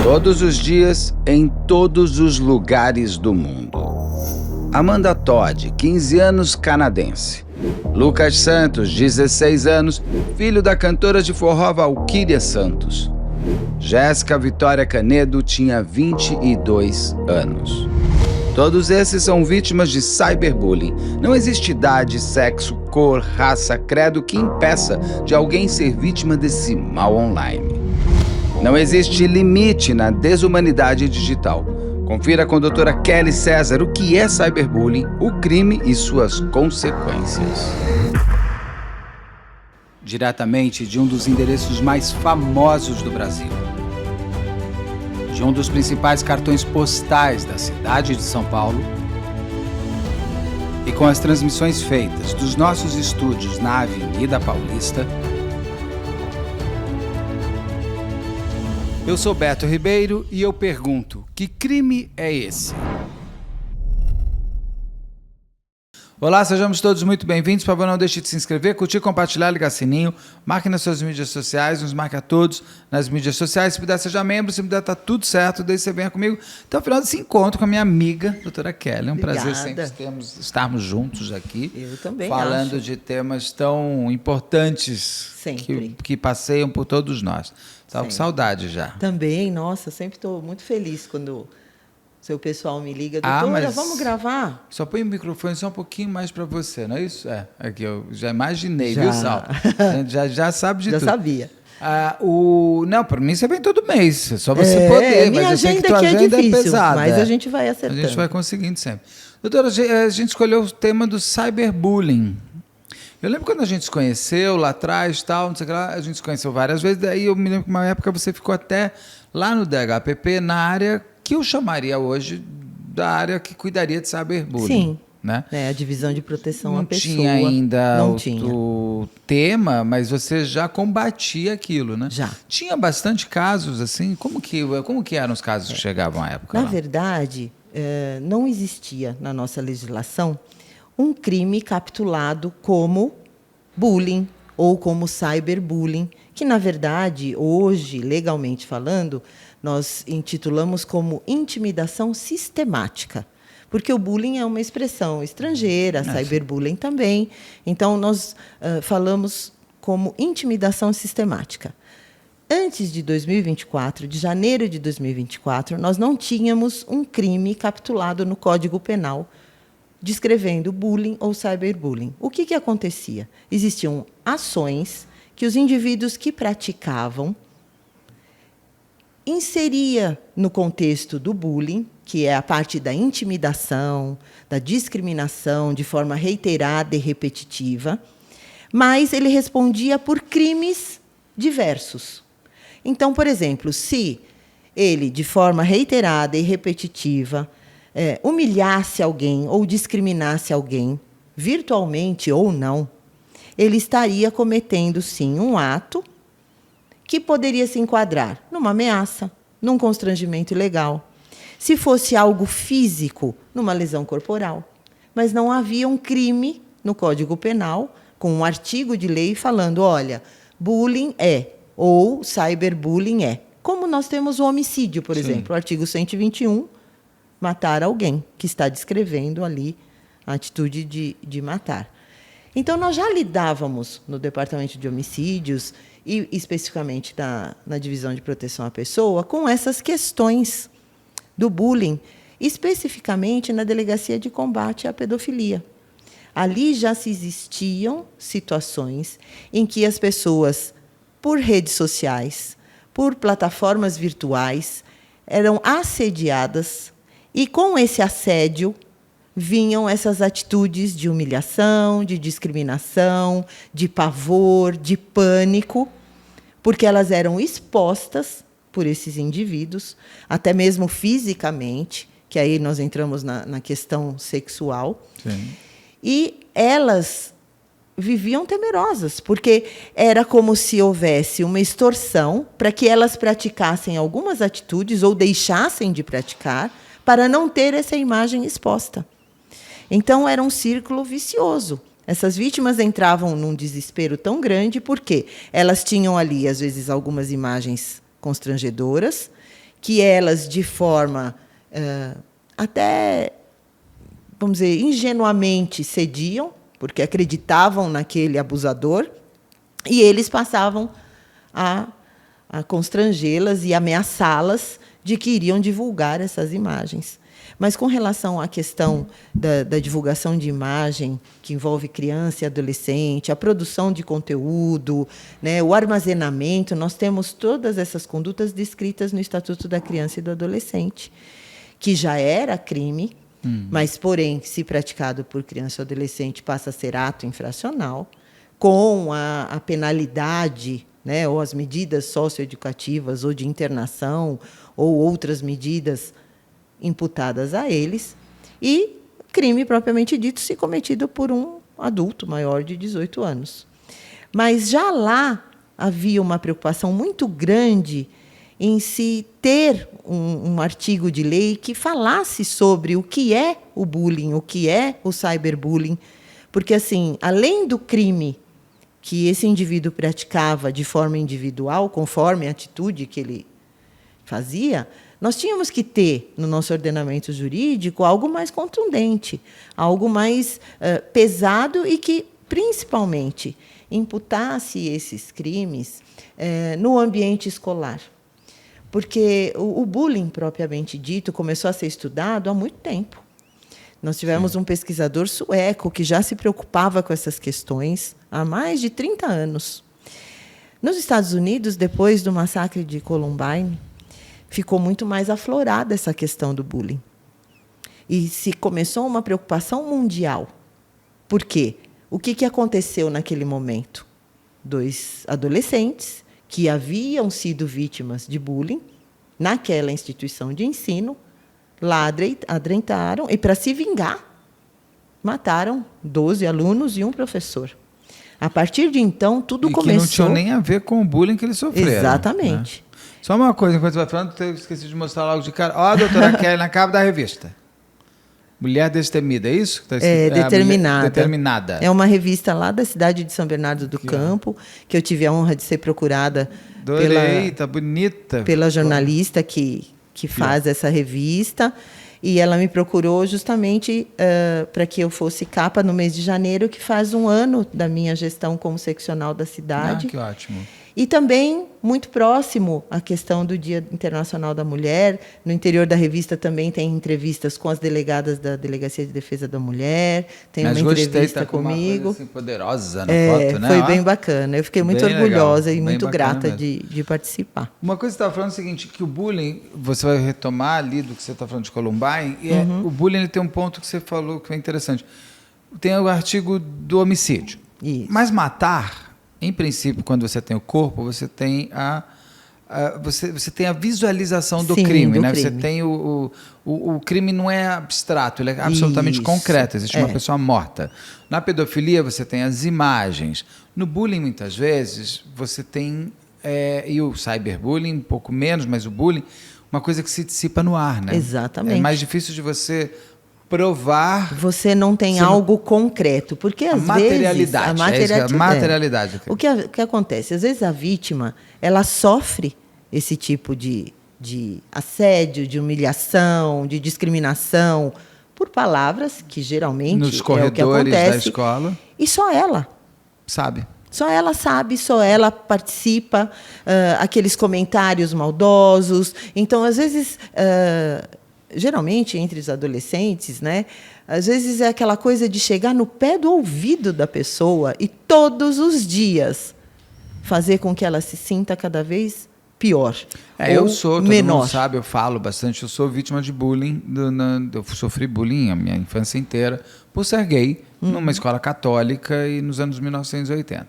Todos os dias, em todos os lugares do mundo. Amanda Todd, 15 anos, canadense. Lucas Santos, 16 anos, filho da cantora de forró Valquíria Santos. Jéssica Vitória Canedo tinha 22 anos. Todos esses são vítimas de cyberbullying. Não existe idade, sexo, cor, raça, credo que impeça de alguém ser vítima desse mal online. Não existe limite na desumanidade digital. Confira com a doutora Kelly César o que é cyberbullying, o crime e suas consequências. Diretamente de um dos endereços mais famosos do Brasil. De um dos principais cartões postais da cidade de São Paulo. E com as transmissões feitas dos nossos estúdios na Avenida Paulista. Eu sou Beto Ribeiro e eu pergunto, que crime é esse? Olá, sejamos todos muito bem-vindos. Por favor, não deixe de se inscrever, curtir, compartilhar, ligar sininho. Marque nas suas mídias sociais, nos marque a todos nas mídias sociais. Se puder, seja membro. Se puder, tá tudo certo. Daí você venha comigo. Então, ao final desse encontro com a minha amiga, doutora Kelly. É um prazer sempre estarmos juntos aqui. Eu também falando de temas tão importantes que passeiam por todos nós. Estava com saudade já. Também, nossa, sempre estou muito feliz quando seu pessoal me liga. Doutora, vamos gravar? Só põe o microfone só um pouquinho mais para você, não é isso? Aqui eu já imaginei, viu, Sal? Já sabe de tudo. Já sabia. Não, para mim você vem todo mês, é só você poder. Minha mas eu sei que agenda tua aqui agenda é difícil, pesada. mas a gente vai acertando. A gente vai conseguindo sempre. Doutora, a gente escolheu o tema do cyberbullying. Eu lembro quando a gente se conheceu lá atrás, tal, não sei o que lá, a gente se conheceu várias vezes, daí eu me lembro que uma época você ficou até lá no DHPP, na área que eu chamaria hoje da área que cuidaria de cyberbullying. Sim, né? A divisão de proteção à pessoa. Não tinha ainda o tema, mas você já combatia aquilo, né? Já. Tinha bastante casos, assim, como que eram os casos que chegavam à época? Na verdade, não existia na nossa legislação um crime capitulado como bullying ou como cyberbullying, que, na verdade, hoje, legalmente falando, nós intitulamos como intimidação sistemática, porque o bullying é uma expressão estrangeira, cyberbullying também. Então, nós falamos como intimidação sistemática. Antes de 2024, de janeiro de 2024, nós não tínhamos um crime capitulado no Código Penal descrevendo bullying ou cyberbullying. O que acontecia? Existiam ações que os indivíduos que praticavam inseria no contexto do bullying, que é a parte da intimidação, da discriminação de forma reiterada e repetitiva, mas ele respondia por crimes diversos. Então, por exemplo, se ele, de forma reiterada e repetitiva, humilhasse alguém ou discriminasse alguém, virtualmente ou não, ele estaria cometendo, sim, um ato que poderia se enquadrar numa ameaça, num constrangimento ilegal. Se fosse algo físico, numa lesão corporal. Mas não havia um crime no Código Penal, com um artigo de lei falando, olha, bullying ou cyberbullying é. Como nós temos o homicídio, por exemplo, o artigo 121, matar alguém, que está descrevendo ali a atitude de matar. Então, nós já lidávamos no Departamento de Homicídios, e especificamente na Divisão de Proteção à Pessoa, com essas questões do bullying, especificamente na Delegacia de Combate à Pedofilia. Ali já se existiam situações em que as pessoas, por redes sociais, por plataformas virtuais, eram assediadas. E, com esse assédio, vinham essas atitudes de humilhação, de discriminação, de pavor, de pânico, porque elas eram expostas por esses indivíduos, até mesmo fisicamente, que aí nós entramos na questão sexual. Sim. E elas viviam temerosas, porque era como se houvesse uma extorsão para que elas praticassem algumas atitudes ou deixassem de praticar, para não ter essa imagem exposta. Então, era um círculo vicioso. Essas vítimas entravam num desespero tão grande porque elas tinham ali, às vezes, algumas imagens constrangedoras que elas, de forma até, vamos dizer, ingenuamente cediam, porque acreditavam naquele abusador, e eles passavam a constrangê-las e ameaçá-las de que iriam divulgar essas imagens. Mas, com relação à questão da divulgação de imagem, que envolve criança e adolescente, a produção de conteúdo, né, o armazenamento, nós temos todas essas condutas descritas no Estatuto da Criança e do Adolescente, que já era crime, mas, porém, se praticado por criança ou adolescente, passa a ser ato infracional, com a penalidade, né, ou as medidas socioeducativas, ou de internação, ou outras medidas imputadas a eles, e crime propriamente dito se cometido por um adulto maior de 18 anos. Mas já lá havia uma preocupação muito grande em se ter um artigo de lei que falasse sobre o que é o bullying, o que é o cyberbullying, porque, assim, além do crime que esse indivíduo praticava de forma individual, conforme a atitude que ele fazia, nós tínhamos que ter, no nosso ordenamento jurídico, algo mais contundente, algo mais pesado e que, principalmente, imputasse esses crimes no ambiente escolar. Porque o bullying, propriamente dito, começou a ser estudado há muito tempo. Nós tivemos um pesquisador sueco que já se preocupava com essas questões há mais de 30 anos. Nos Estados Unidos, depois do massacre de Columbine, ficou muito mais aflorada essa questão do bullying. E se começou uma preocupação mundial. Por quê? O que aconteceu naquele momento? 2 adolescentes que haviam sido vítimas de bullying naquela instituição de ensino, lá adentraram e, para se vingar, mataram 12 alunos e um professor. A partir de então, tudo começou... E que não tinha nem a ver com o bullying que eles sofreram. Exatamente. Né? Só uma coisa, enquanto você vai falando, eu esqueci de mostrar logo de cara. Ó, a doutora Kelly na capa da revista. Mulher Destemida, é isso? Tá Determinada. Determinada. É uma revista lá da cidade de São Bernardo do Campo, que eu tive a honra de ser procurada tá bonita. pela jornalista que faz essa revista. E ela me procurou justamente para que eu fosse capa no mês de janeiro, que faz 1 ano da minha gestão como seccional da cidade. Ah, que ótimo. E também, muito próximo à questão do Dia Internacional da Mulher, no interior da revista também tem entrevistas com as delegadas da Delegacia de Defesa da Mulher, tem uma entrevista comigo. Uma coisa assim poderosa na foto, né? Foi bem bacana. Eu fiquei muito orgulhosa e muito grata mesmo. de participar. Uma coisa que você estava falando é o seguinte, que o bullying, você vai retomar ali do que você está falando de Columbine, e o bullying ele tem um ponto que você falou que é interessante. Tem o artigo do homicídio. Isso. Mas matar... Em princípio, quando você tem o corpo, você tem você tem a visualização do crime, né? Crime. Você tem o crime não é abstrato, ele é absolutamente concreto. Existe uma pessoa morta. Na pedofilia, você tem as imagens. No bullying, muitas vezes, você tem... e o cyberbullying, um pouco menos, mas o bullying, uma coisa que se dissipa no ar, né? Exatamente. É mais difícil de você... provar... Você não tem algo concreto, porque às vezes... A materialidade. O que acontece? Às vezes a vítima, ela sofre esse tipo de assédio, de humilhação, de discriminação, por palavras que geralmente nos corredores é o que acontece, da escola. E só ela sabe. Só ela sabe, só ela participa, aqueles comentários maldosos. Então, às vezes... geralmente, entre os adolescentes, né, às vezes é aquela coisa de chegar no pé do ouvido da pessoa e todos os dias fazer com que ela se sinta cada vez pior. Todo mundo sabe, eu falo bastante, eu sou vítima de bullying, eu sofri bullying a minha infância inteira por ser gay, numa escola católica e nos anos 1980.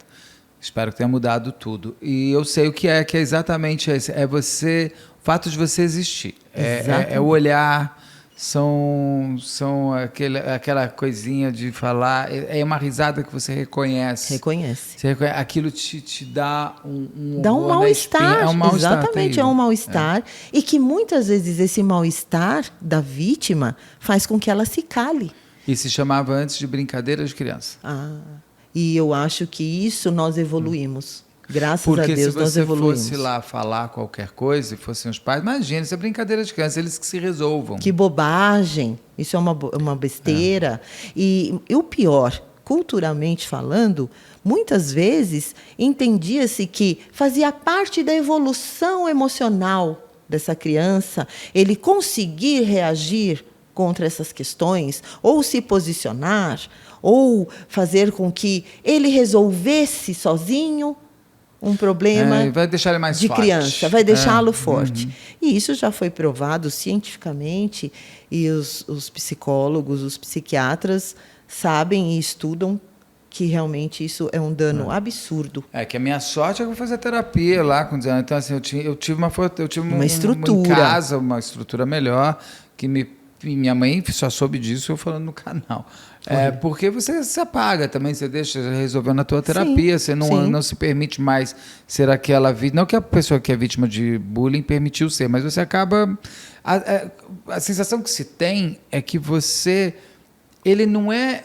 Espero que tenha mudado tudo. E eu sei o que é exatamente esse, o fato de você existir. É o olhar, são aquela coisinha de falar, é uma risada que você reconhece. Aquilo te dá dá um mal-estar. É um mal-estar. Exatamente, é um mal-estar. E que muitas vezes esse mal-estar da vítima faz com que ela se cale. E se chamava antes de brincadeira de criança. E eu acho que isso nós evoluímos. Graças Porque a Deus nós se você evoluímos. fosse lá falar qualquer coisa e fossem os pais, imagina, isso é brincadeira de criança, eles que se resolvam. Que bobagem, isso é uma besteira. E o pior, culturalmente falando, muitas vezes entendia-se que fazia parte da evolução emocional dessa criança ele conseguir reagir contra essas questões, ou se posicionar, ou fazer com que ele resolvesse sozinho um problema Vai deixar ele mais de forte. criança, vai deixá-lo forte. E isso já foi provado cientificamente, e os psicólogos, os psiquiatras sabem e estudam que realmente isso é um dano absurdo. Que a minha sorte é que eu vou fazer terapia lá com 19 anos. Então, assim, eu tive Uma estrutura. Em casa, uma estrutura melhor, que minha mãe só soube disso eu falando no canal. Porque você se apaga também, você deixa resolver na tua terapia, você não se permite mais ser aquela vítima. Não que a pessoa que é vítima de bullying permitiu ser, mas você acaba... A sensação que se tem é que ele não é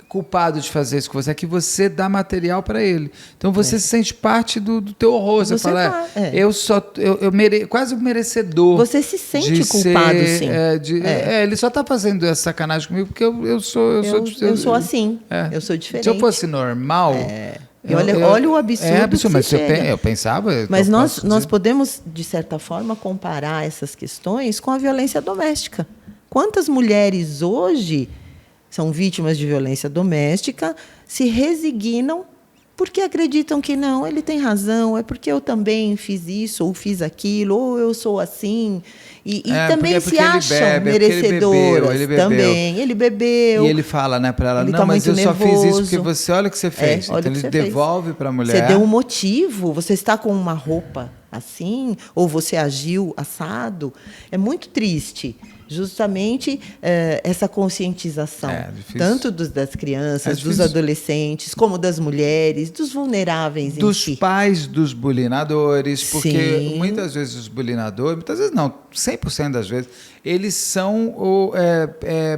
culpado de fazer isso com você, é que você dá material para ele. Então você se sente parte do teu horror. Você fala, quase merecedor. Você se sente culpado, sim. Ele só está fazendo essa sacanagem comigo porque eu sou assim. Eu sou diferente. Se eu fosse normal. Olha o absurdo que mas chega. eu pensava. Mas nós podemos, de certa forma, comparar essas questões com a violência doméstica. Quantas mulheres hoje são vítimas de violência doméstica, se resignam porque acreditam que não, ele tem razão, é porque eu também fiz isso, ou fiz aquilo, ou eu sou assim. E também se acham merecedoras. Ele bebeu. E ele fala, né, para ela, ele não, tá mas muito eu nervoso. só fiz isso porque você, olha o que você fez. Então ele devolve para a mulher. Você deu um motivo, você está com uma roupa assim, ou você agiu assado. É muito triste. Justamente essa conscientização, tanto das crianças, dos adolescentes, como das mulheres, dos vulneráveis dos pais dos bulinadores, porque muitas vezes os bulinadores, muitas vezes não, 100% das vezes, eles são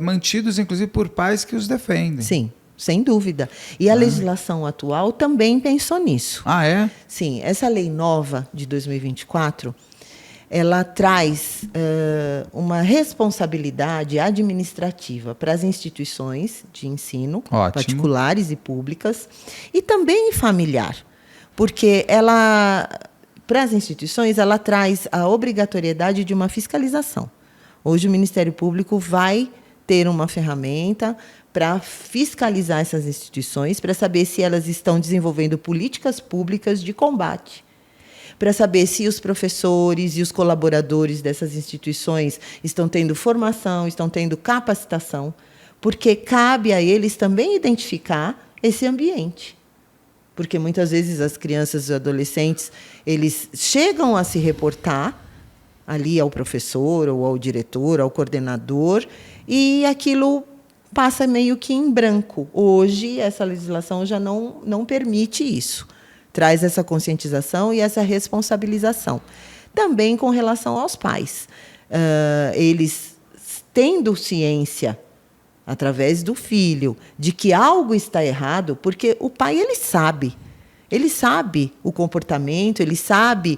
mantidos, inclusive, por pais que os defendem. Sim, sem dúvida. E a legislação atual também pensou nisso. Ah, é? Sim, essa lei nova de 2024... ela traz uma responsabilidade administrativa para as instituições de ensino, particulares e públicas, e também familiar, porque para as instituições, ela traz a obrigatoriedade de uma fiscalização. Hoje, o Ministério Público vai ter uma ferramenta para fiscalizar essas instituições, para saber se elas estão desenvolvendo políticas públicas de combate, para saber se os professores e os colaboradores dessas instituições estão tendo formação, estão tendo capacitação, porque cabe a eles também identificar esse ambiente. Porque muitas vezes as crianças e adolescentes, eles chegam a se reportar ali ao professor, ou ao diretor, ao coordenador, e aquilo passa meio que em branco. Hoje, essa legislação já não permite isso. Traz essa conscientização e essa responsabilização. Também com relação aos pais. Eles, tendo ciência, através do filho, de que algo está errado, porque o pai ele sabe o comportamento, ele sabe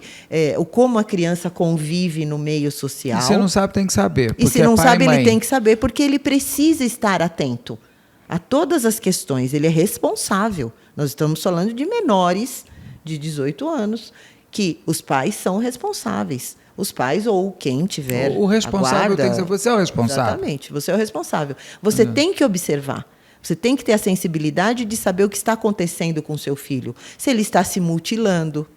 como a criança convive no meio social. E se não sabe, tem que saber. E se não sabe, ele tem que saber, porque ele precisa estar atento a todas as questões. Ele é responsável. Nós estamos falando de menores de 18 anos, que os pais são responsáveis. Os pais ou quem tiver o responsável guarda, tem que ser você, é o responsável. Exatamente, você é o responsável. Você tem que observar. Você tem que ter a sensibilidade de saber o que está acontecendo com o seu filho. Se ele está se mutilando,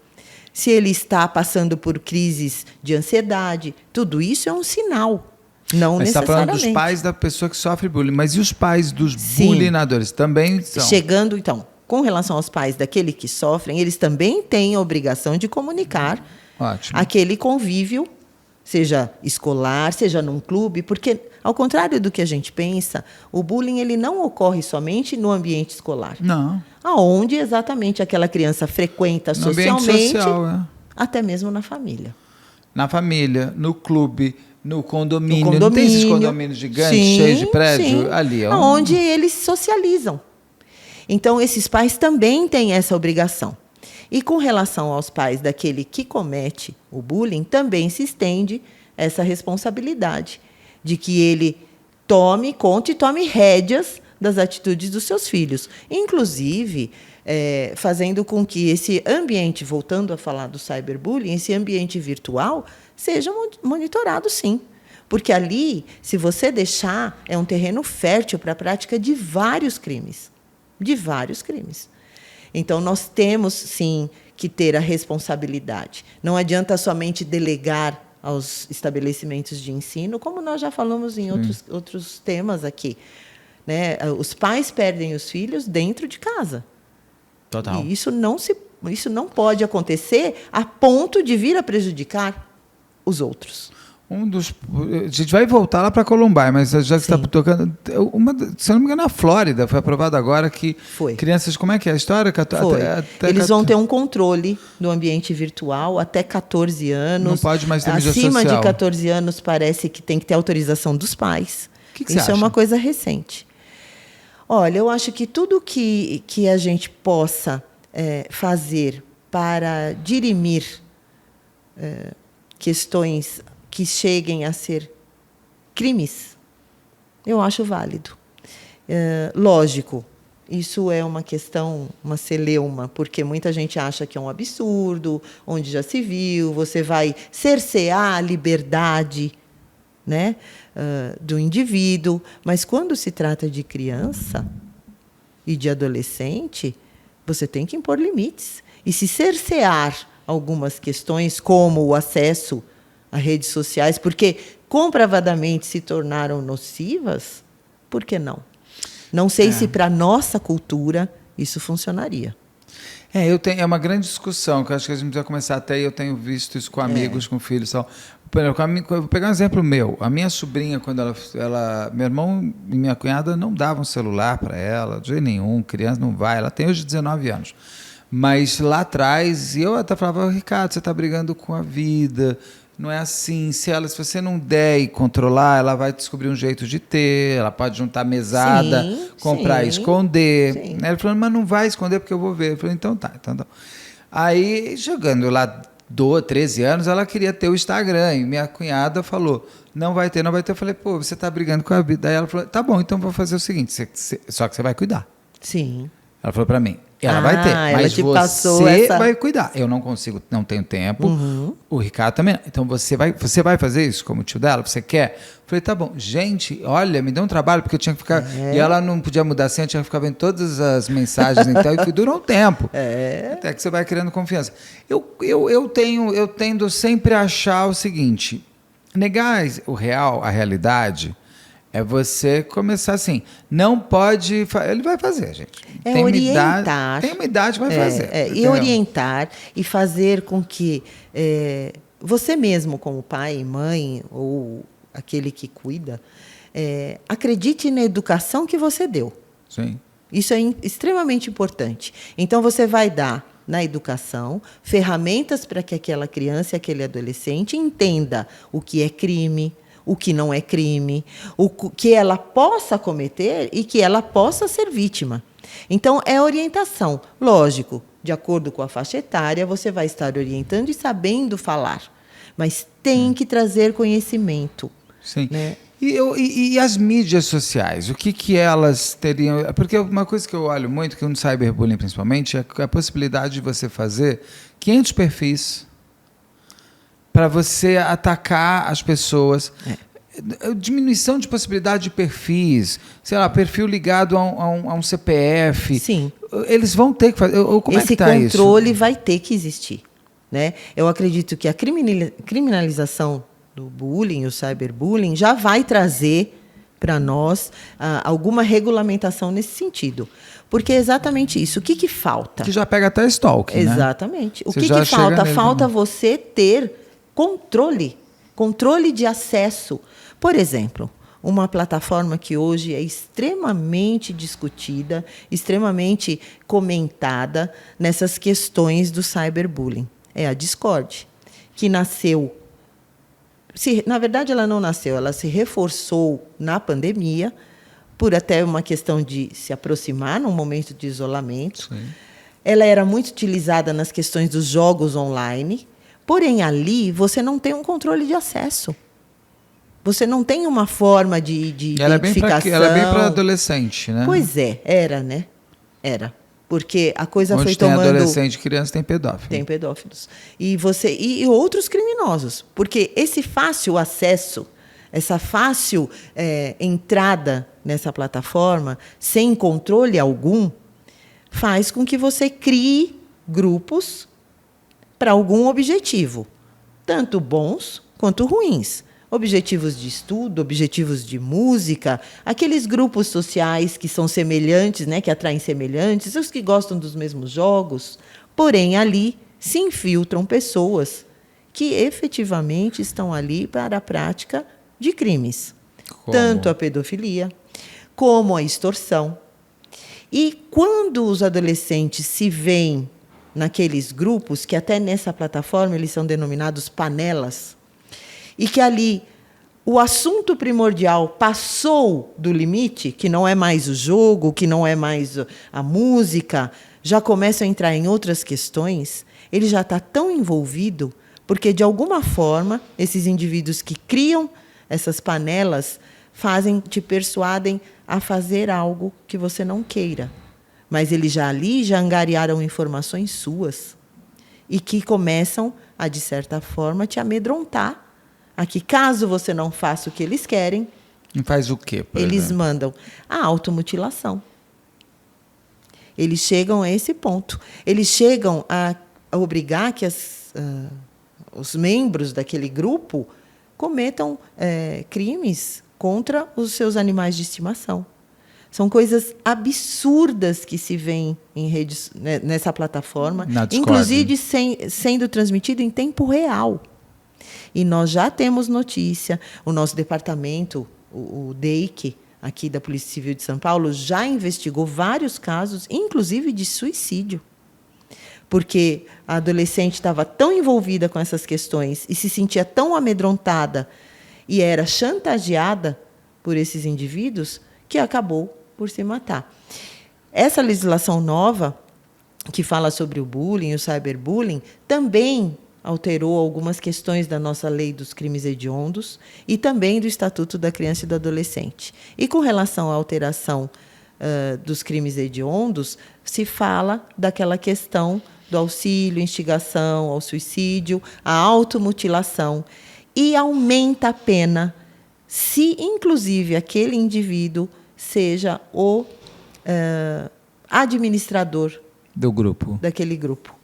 se ele está passando por crises de ansiedade, tudo isso é um sinal. Não necessariamente. Você está falando dos pais da pessoa que sofre bullying, mas e os pais dos bulinadores também são? Chegando, então, com relação aos pais daquele que sofrem, eles também têm a obrigação de comunicar aquele convívio, seja escolar, seja num clube, porque, ao contrário do que a gente pensa, o bullying ele não ocorre somente no ambiente escolar. Não. Aonde exatamente aquela criança frequenta no socialmente, social, até mesmo na família. Na família, no clube, no condomínio. Não tem esses condomínios gigantes, cheios de prédio? Ali onde eles socializam. Então, esses pais também têm essa obrigação. E com relação aos pais daquele que comete o bullying, também se estende essa responsabilidade de que ele tome conta e tome rédeas das atitudes dos seus filhos. Inclusive, fazendo com que esse ambiente, voltando a falar do cyberbullying, esse ambiente virtual, seja monitorado, sim. Porque ali, se você deixar, é um terreno fértil para a prática de vários crimes. De vários crimes. Então, nós temos, sim, que ter a responsabilidade. Não adianta somente delegar aos estabelecimentos de ensino, como nós já falamos em outros temas aqui. Né? Os pais perdem os filhos dentro de casa. Total. E isso não pode acontecer a ponto de vir a prejudicar os outros. A gente vai voltar lá para Columbine, mas já que você está tocando... se eu não me engano, na Flórida, foi aprovado agora que crianças... Como é que é a história? Eles vão ter um controle no ambiente virtual até 14 anos. Não pode mais ter mídia social. Acima de 14 anos, parece que tem que ter autorização dos pais. Que você Isso acha? É uma coisa recente. Olha, eu acho que tudo que a gente possa fazer para dirimir questões que cheguem a ser crimes, eu acho válido. Lógico, isso é uma questão, uma celeuma, porque muita gente acha que é um absurdo, onde já se viu, você vai cercear a liberdade, né, do indivíduo, mas quando se trata de criança e de adolescente, você tem que impor limites. E se cercear algumas questões, como o acesso a redes sociais, porque comprovadamente se tornaram nocivas, por que não? Não sei se para a nossa cultura isso funcionaria. É uma grande discussão, que eu acho que a gente vai começar até, eu tenho visto isso com amigos, com filhos. Tal. Vou pegar um exemplo meu. A minha sobrinha, quando meu irmão e minha cunhada não davam celular para ela, de jeito nenhum, criança não vai, ela tem hoje 19 anos. Mas lá atrás, eu até falava, Ricardo, você está brigando com a vida, não é assim, se você não der e controlar, ela vai descobrir um jeito de ter, ela pode juntar mesada, comprar e esconder. Sim. Ela falou, mas não vai esconder porque eu vou ver. Eu falei, então tá. Aí, chegando lá 13 anos, ela queria ter o Instagram, e minha cunhada falou, não vai ter. Eu falei, pô, você está brigando com a vida. Daí ela falou, tá bom, então vou fazer o seguinte, só que você vai cuidar. Sim. Ela falou para mim, ela vai ter, mas você vai cuidar. Eu não consigo, não tenho tempo. O Ricardo também. Então você vai fazer isso como o tio dela? Você quer? Eu falei, tá bom. Gente, olha, me deu um trabalho porque eu tinha que ficar... E ela não podia mudar assim, eu tinha que ficar vendo todas as mensagens então, e durou um tempo. Até que você vai criando confiança. Eu tendo sempre a achar o seguinte, negar a realidade... É você começar assim, não pode... Ele vai fazer, gente. Tem orientar. Tem uma idade, vai fazer. E orientar e fazer com que você mesmo, como pai e mãe, ou aquele que cuida, acredite na educação que você deu. Sim. Isso é extremamente importante. Então, você vai dar, na educação, ferramentas para que aquela criança e aquele adolescente entenda o que é crime, o que não é crime, o que ela possa cometer e que ela possa ser vítima. Então, é orientação. Lógico, de acordo com a faixa etária, você vai estar orientando e sabendo falar, mas tem que trazer conhecimento. Sim. Né? E as mídias sociais, o que elas teriam... Porque uma coisa que eu olho muito, que no cyberbullying principalmente, é a possibilidade de você fazer 500 perfis para você atacar as pessoas. Diminuição de possibilidade de perfis, sei lá, perfil ligado a um CPF. Sim. Eles vão ter que fazer. Como Esse é que tá isso? Esse controle vai ter que existir. Né? Eu acredito que a criminalização do bullying, o cyberbullying, já vai trazer para nós alguma regulamentação nesse sentido. Porque é exatamente isso. O que falta? Que já pega até stalking, exatamente. Né? O que falta? Falta você ter controle de acesso. Por exemplo, uma plataforma que hoje é extremamente discutida, extremamente comentada nessas questões do cyberbullying. É a Discord, que nasceu... na verdade, ela não nasceu, ela se reforçou na pandemia, por até uma questão de se aproximar num momento de isolamento. ela era muito utilizada nas questões dos jogos online, porém ali você não tem um controle de acesso. Você não tem uma forma de Ela identificação. ela é bem para adolescente, né? Pois é, era, né? Era. Porque a coisa Onde foi tem tomando... adolescente e criança, tem pedófilo. Tem pedófilos. E outros criminosos. Porque esse fácil acesso, essa fácil entrada nessa plataforma, sem controle algum, faz com que você crie grupos para algum objetivo, tanto bons quanto ruins. Objetivos de estudo, objetivos de música, aqueles grupos sociais que são semelhantes, né, que atraem semelhantes, os que gostam dos mesmos jogos. Porém, ali se infiltram pessoas que efetivamente estão ali para a prática de crimes. Como? Tanto a pedofilia, como a extorsão. E quando os adolescentes se veem naqueles grupos, que até nessa plataforma eles são denominados panelas, e que ali o assunto primordial passou do limite, que não é mais o jogo, que não é mais a música, já começa a entrar em outras questões, ele já está tão envolvido, porque, de alguma forma, esses indivíduos que criam essas panelas te persuadem a fazer algo que você não queira. Mas eles já angariaram informações suas e que começam a, de certa forma, te amedrontar. A que, caso você não faça o que eles querem... E faz o quê, por eles exemplo? mandam a automutilação. Eles chegam a esse ponto. Eles chegam a obrigar que os membros daquele grupo cometam crimes contra os seus animais de estimação. São coisas absurdas que se veem em redes, nessa plataforma, inclusive sendo transmitido em tempo real. E nós já temos notícia, o nosso departamento, o DEIC, aqui da Polícia Civil de São Paulo, já investigou vários casos, inclusive de suicídio. Porque a adolescente estava tão envolvida com essas questões e se sentia tão amedrontada e era chantageada por esses indivíduos que acabou por se matar. Essa legislação nova, que fala sobre o bullying, o cyberbullying, também alterou algumas questões da nossa lei dos crimes hediondos e também do Estatuto da Criança e do Adolescente. E com relação à alteração dos crimes hediondos, se fala daquela questão do auxílio, instigação ao suicídio, a automutilação, e aumenta a pena se, inclusive, aquele indivíduo seja o administrador do grupo. Daquele grupo.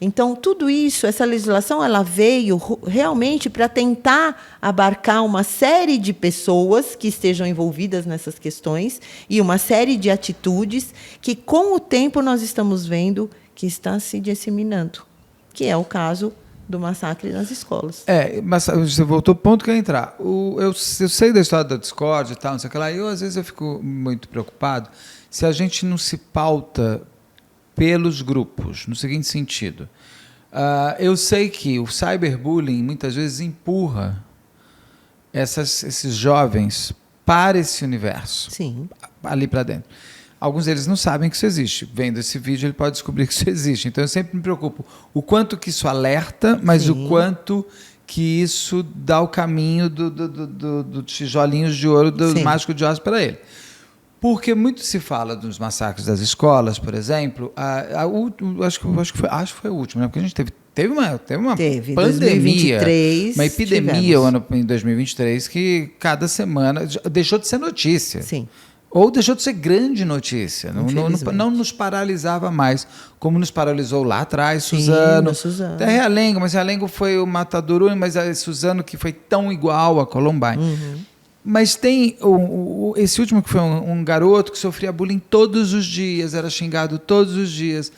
Então, tudo isso, essa legislação, ela veio realmente para tentar abarcar uma série de pessoas que estejam envolvidas nessas questões e uma série de atitudes que, com o tempo, nós estamos vendo que está se disseminando, que é o caso do massacre nas escolas. Mas você voltou ao ponto que eu ia entrar. Eu sei da história da Discord e tal, não sei o que lá, às vezes eu fico muito preocupado se a gente não se pauta pelos grupos, no seguinte sentido. Eu sei que o cyberbullying muitas vezes empurra esses jovens para esse universo. Sim. Ali para dentro. Alguns deles não sabem que isso existe. Vendo esse vídeo, ele pode descobrir que isso existe. Então, eu sempre me preocupo o quanto que isso alerta, mas Sim. o quanto que isso dá o caminho do tijolinhos de ouro, do Sim. mágico de Oz para ele. Porque muito se fala dos massacres das escolas, por exemplo. Acho que foi o último, né? Porque a gente teve uma pandemia, 2023, uma epidemia em 2023 que cada semana deixou de ser notícia. Sim. Ou deixou de ser grande notícia. Não nos paralisava mais, como nos paralisou lá atrás, Suzano. Suzano. Até Realengo, mas Realengo foi o Matadouro, mas Suzano que foi tão igual a Columbine. Uhum. Mas tem esse último que foi um garoto que sofria bullying todos os dias, era xingado todos os dias,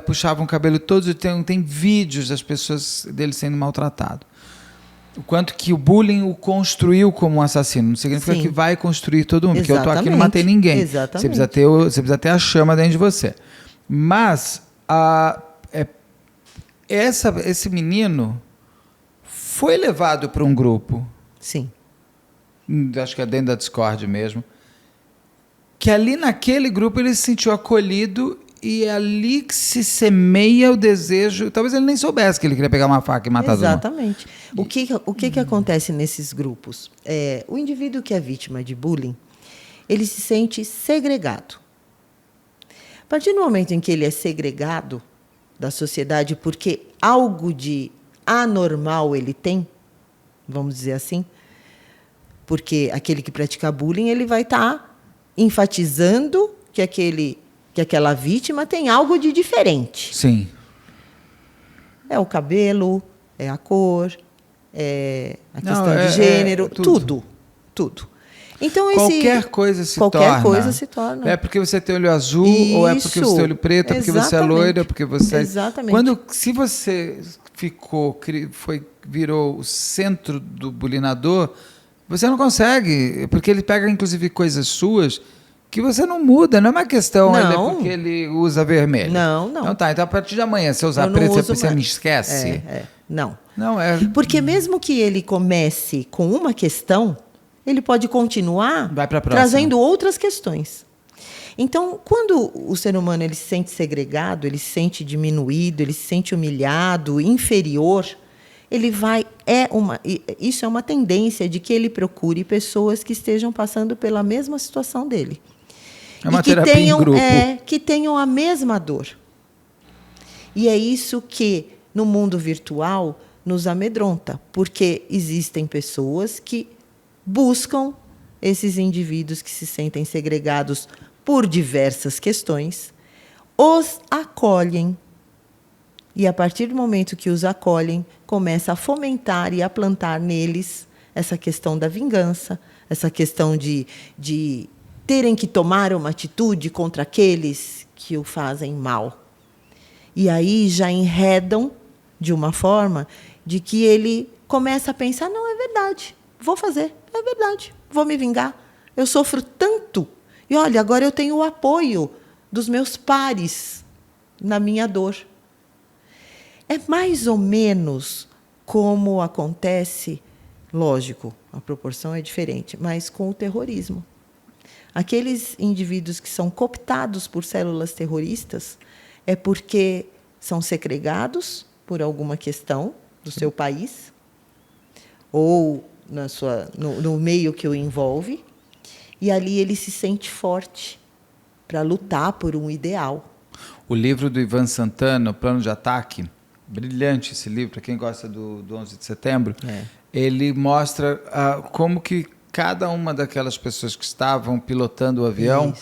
puxavam o cabelo todos os dias. Tem vídeos das pessoas dele sendo maltratado. O quanto que o bullying o construiu como um assassino. Não significa que vai construir todo mundo, porque eu estou aqui e não matei ninguém. Exatamente. Você precisa ter a chama dentro de você. Mas esse menino foi levado para um grupo. Sim. Acho que é dentro da Discord mesmo. Que ali naquele grupo ele se sentiu acolhido e é ali que se semeia o desejo. Talvez ele nem soubesse que ele queria pegar uma faca e matar todo mundo. Exatamente. O que acontece nesses grupos? O indivíduo que é vítima de bullying, ele se sente segregado. A partir do momento em que ele é segregado da sociedade porque algo de anormal ele tem, vamos dizer assim, porque aquele que pratica bullying, ele vai estar enfatizando que aquela vítima tem algo de diferente. Sim. É o cabelo, é a cor, é a questão de gênero, tudo. Então, qualquer coisa se torna. É porque você tem olho azul, ou é porque você tem olho preto, é porque você é loira, é porque você... Exatamente. Se você virou o centro do bulinador, você não consegue, porque ele pega, inclusive, coisas suas que você não muda. Não é uma questão, ele é porque ele usa vermelho. Não. Então a partir de amanhã, se eu usar preto, você me esquece? Não. Não, Porque mesmo que ele comece com uma questão, ele pode continuar trazendo outras questões. Então, quando o ser humano ele se sente segregado, ele se sente diminuído, ele se sente humilhado, inferior, isso é uma tendência de que ele procure pessoas que estejam passando pela mesma situação dele. É uma terapia em grupo. Que tenham a mesma dor. E é isso que, no mundo virtual, nos amedronta, porque existem pessoas que buscam esses indivíduos que se sentem segregados por diversas questões, os acolhem. E, a partir do momento que os acolhem, começa a fomentar e a plantar neles essa questão da vingança, essa questão de terem que tomar uma atitude contra aqueles que o fazem mal. E aí já enredam de uma forma de que ele começa a pensar, não, é verdade, vou fazer, é verdade, vou me vingar. Eu sofro tanto. E, olha, agora eu tenho o apoio dos meus pares na minha dor. É mais ou menos como acontece, lógico, a proporção é diferente, mas com o terrorismo. Aqueles indivíduos que são cooptados por células terroristas é porque são segregados por alguma questão do seu país ou no meio que o envolve, e ali ele se sente forte para lutar por um ideal. O livro do Ivan Santana, O Plano de Ataque, brilhante esse livro, para quem gosta do 11 de setembro, ele mostra como que cada uma daquelas pessoas que estavam pilotando o avião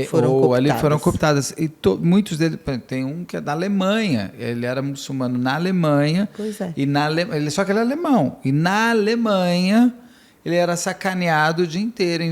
foram cooptadas. E muitos deles, tem um que é da Alemanha, ele era muçulmano na Alemanha, só que ele é alemão, e na Alemanha ele era sacaneado o dia inteiro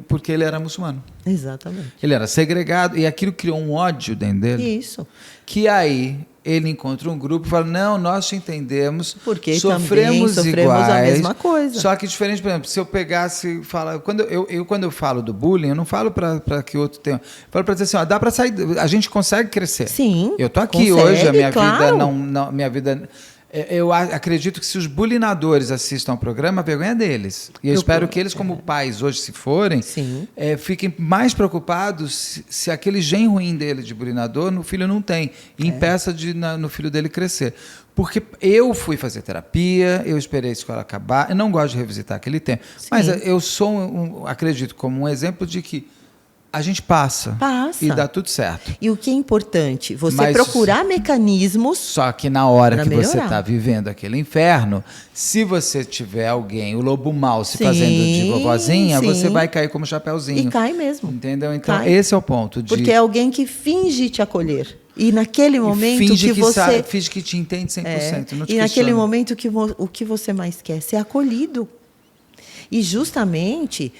porque ele era muçulmano. Exatamente. Ele era segregado, e aquilo criou um ódio dentro dele. Isso. Que aí ele encontra um grupo e fala, não, nós te entendemos, porque sofremos iguais, a mesma coisa. Só que diferente, por exemplo, se eu pegasse e falar... Quando eu falo do bullying, eu não falo para que o outro tenha... Eu falo para dizer assim, dá para sair... A gente consegue crescer. Sim, eu estou aqui hoje, a minha vida não... Minha vida... Eu acredito que se os bulinadores assistam ao programa, a vergonha é deles. E eu espero que eles, como pais, hoje, se forem, fiquem mais preocupados se aquele gene ruim dele de bulinador no filho não tem. E impeça no filho dele crescer. Porque eu fui fazer terapia, eu esperei a escola acabar, eu não gosto de revisitar aquele tempo. Sim. Mas eu acredito como um exemplo de que a gente passa e dá tudo certo. E o que é importante? Você procurar mecanismos. Só que na hora que você está vivendo aquele inferno, se você tiver alguém, o lobo mau, se fazendo de vovozinha, você vai cair como chapeuzinho. E cai mesmo. Entendeu? Então, esse é o ponto. Porque é alguém que finge te acolher. E naquele momento finge que você... finge que te entende 100%. Não te e naquele momento que o que você mais quer? Ser acolhido. E, justamente,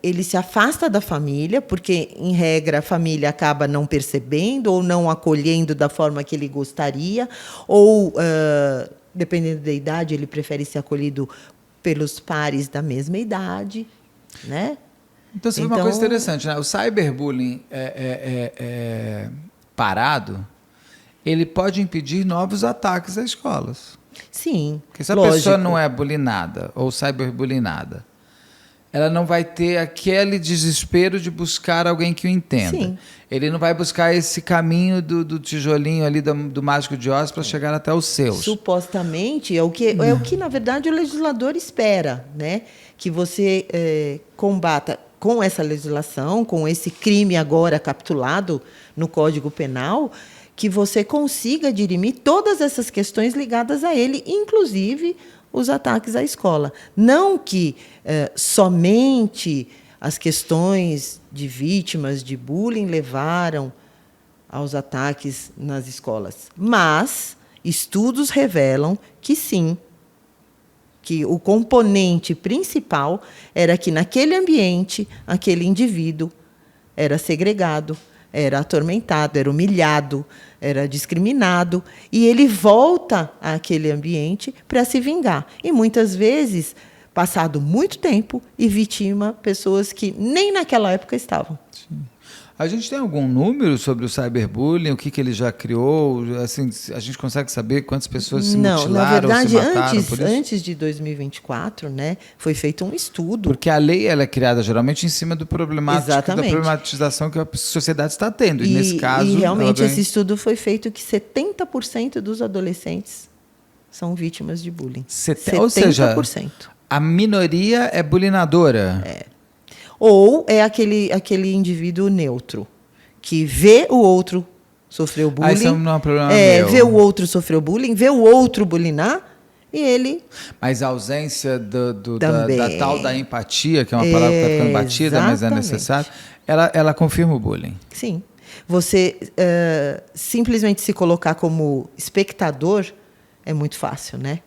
ele se afasta da família, porque, em regra, a família acaba não percebendo ou não acolhendo da forma que ele gostaria, ou, dependendo da idade, ele prefere ser acolhido pelos pares da mesma idade, né? Então, você vê uma coisa interessante, né? O cyberbullying parado, ele pode impedir novos ataques às escolas. Sim, porque se a pessoa não é bulinada ou cyberbulinada, ela não vai ter aquele desespero de buscar alguém que o entenda. Sim. Ele não vai buscar esse caminho do tijolinho ali do Mágico de Oz para chegar até os seus. Supostamente, é o que, na verdade, o legislador espera, né? Que você combata com essa legislação, com esse crime agora capitulado no Código Penal, que você consiga dirimir todas essas questões ligadas a ele, inclusive os ataques à escola. Não que somente as questões de vítimas de bullying levaram aos ataques nas escolas, mas estudos revelam que sim, que o componente principal era que naquele ambiente, aquele indivíduo era segregado, era atormentado, era humilhado, era discriminado, e ele volta àquele ambiente para se vingar. E muitas vezes, passado muito tempo, e vitima pessoas que nem naquela época estavam. Sim. A gente tem algum número sobre o cyberbullying, o que ele já criou? Assim, a gente consegue saber quantas pessoas se mutilaram, na verdade, se mataram por isso? Antes de 2024, né, foi feito um estudo. Porque a lei ela é criada geralmente em cima da problematização que a sociedade está tendo. E nesse caso, e realmente esse estudo foi feito que 70% dos adolescentes são vítimas de bullying. 70%. Ou seja, a minoria é bulinadora. Ou é aquele indivíduo neutro, que vê o outro sofrer bullying, isso não é um problema meu. Vê o outro sofrer bullying, vê o outro bulinar, e ele... Mas a ausência da tal da empatia, que é uma palavra que está ficando batida, mas é necessário, ela confirma o bullying. Sim. Você simplesmente se colocar como espectador é muito fácil, né?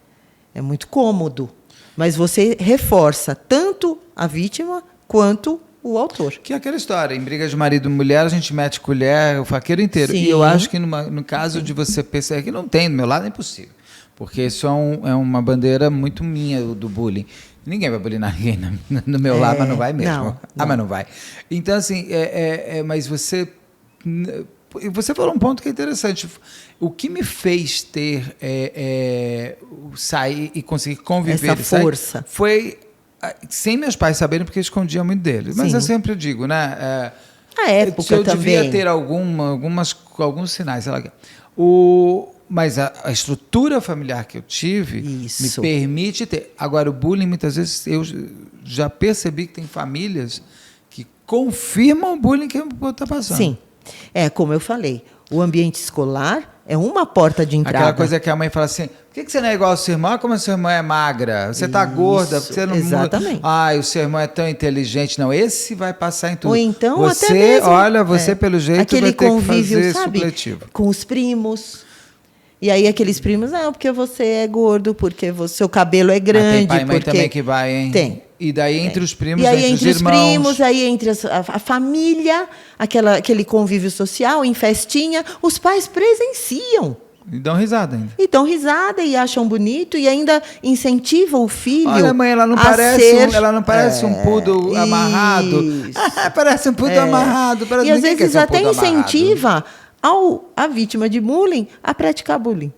É muito cômodo. Mas você reforça tanto a vítima quanto o autor. Que é aquela história, em briga de marido e mulher, a gente mete colher, o faqueiro inteiro. Sim. E eu acho que no caso de você pensar que não tem, do meu lado é impossível. Porque isso é uma bandeira muito minha, do bullying. Ninguém vai bullying ninguém no meu lado, mas não vai mesmo. Não. Mas não vai. Então, assim, mas você falou um ponto que é interessante. O que me fez ter sair e conseguir conviver essa força foi sem meus pais saberem, porque eu escondia muito deles. Mas Sim. eu sempre digo, né? A época eu também. devia ter alguns sinais, sei lá. Mas a estrutura familiar que eu tive me permite ter. Agora, o bullying, muitas vezes, eu já percebi que tem famílias que confirmam o bullying que eu estou passando. Sim. Como eu falei, o ambiente escolar é uma porta de entrada. Aquela coisa que a mãe fala assim, por que você não é igual ao seu irmão? Como a sua irmã é magra? Você está gorda? Você não exatamente. O seu irmão é tão inteligente. Não, esse vai passar em tudo. Ou então, você, até mesmo... você pelo jeito aquele vai ter convívio, que fazer sabe, supletivo. com os primos. E aí aqueles primos, porque você é gordo, porque seu cabelo é grande. Tem pai e mãe porque... também que vai, hein? Tem. E daí entre os primos, e aí, entre os irmãos. Primos, aí entre a família, aquele convívio social, em festinha, os pais presenciam. E dão risada ainda. E dão risada e acham bonito e ainda incentivam o filho. Olha, mãe, ela não parece um poodle amarrado. Parece um poodle amarrado. E às vezes até incentiva a vítima de bullying a praticar bullying.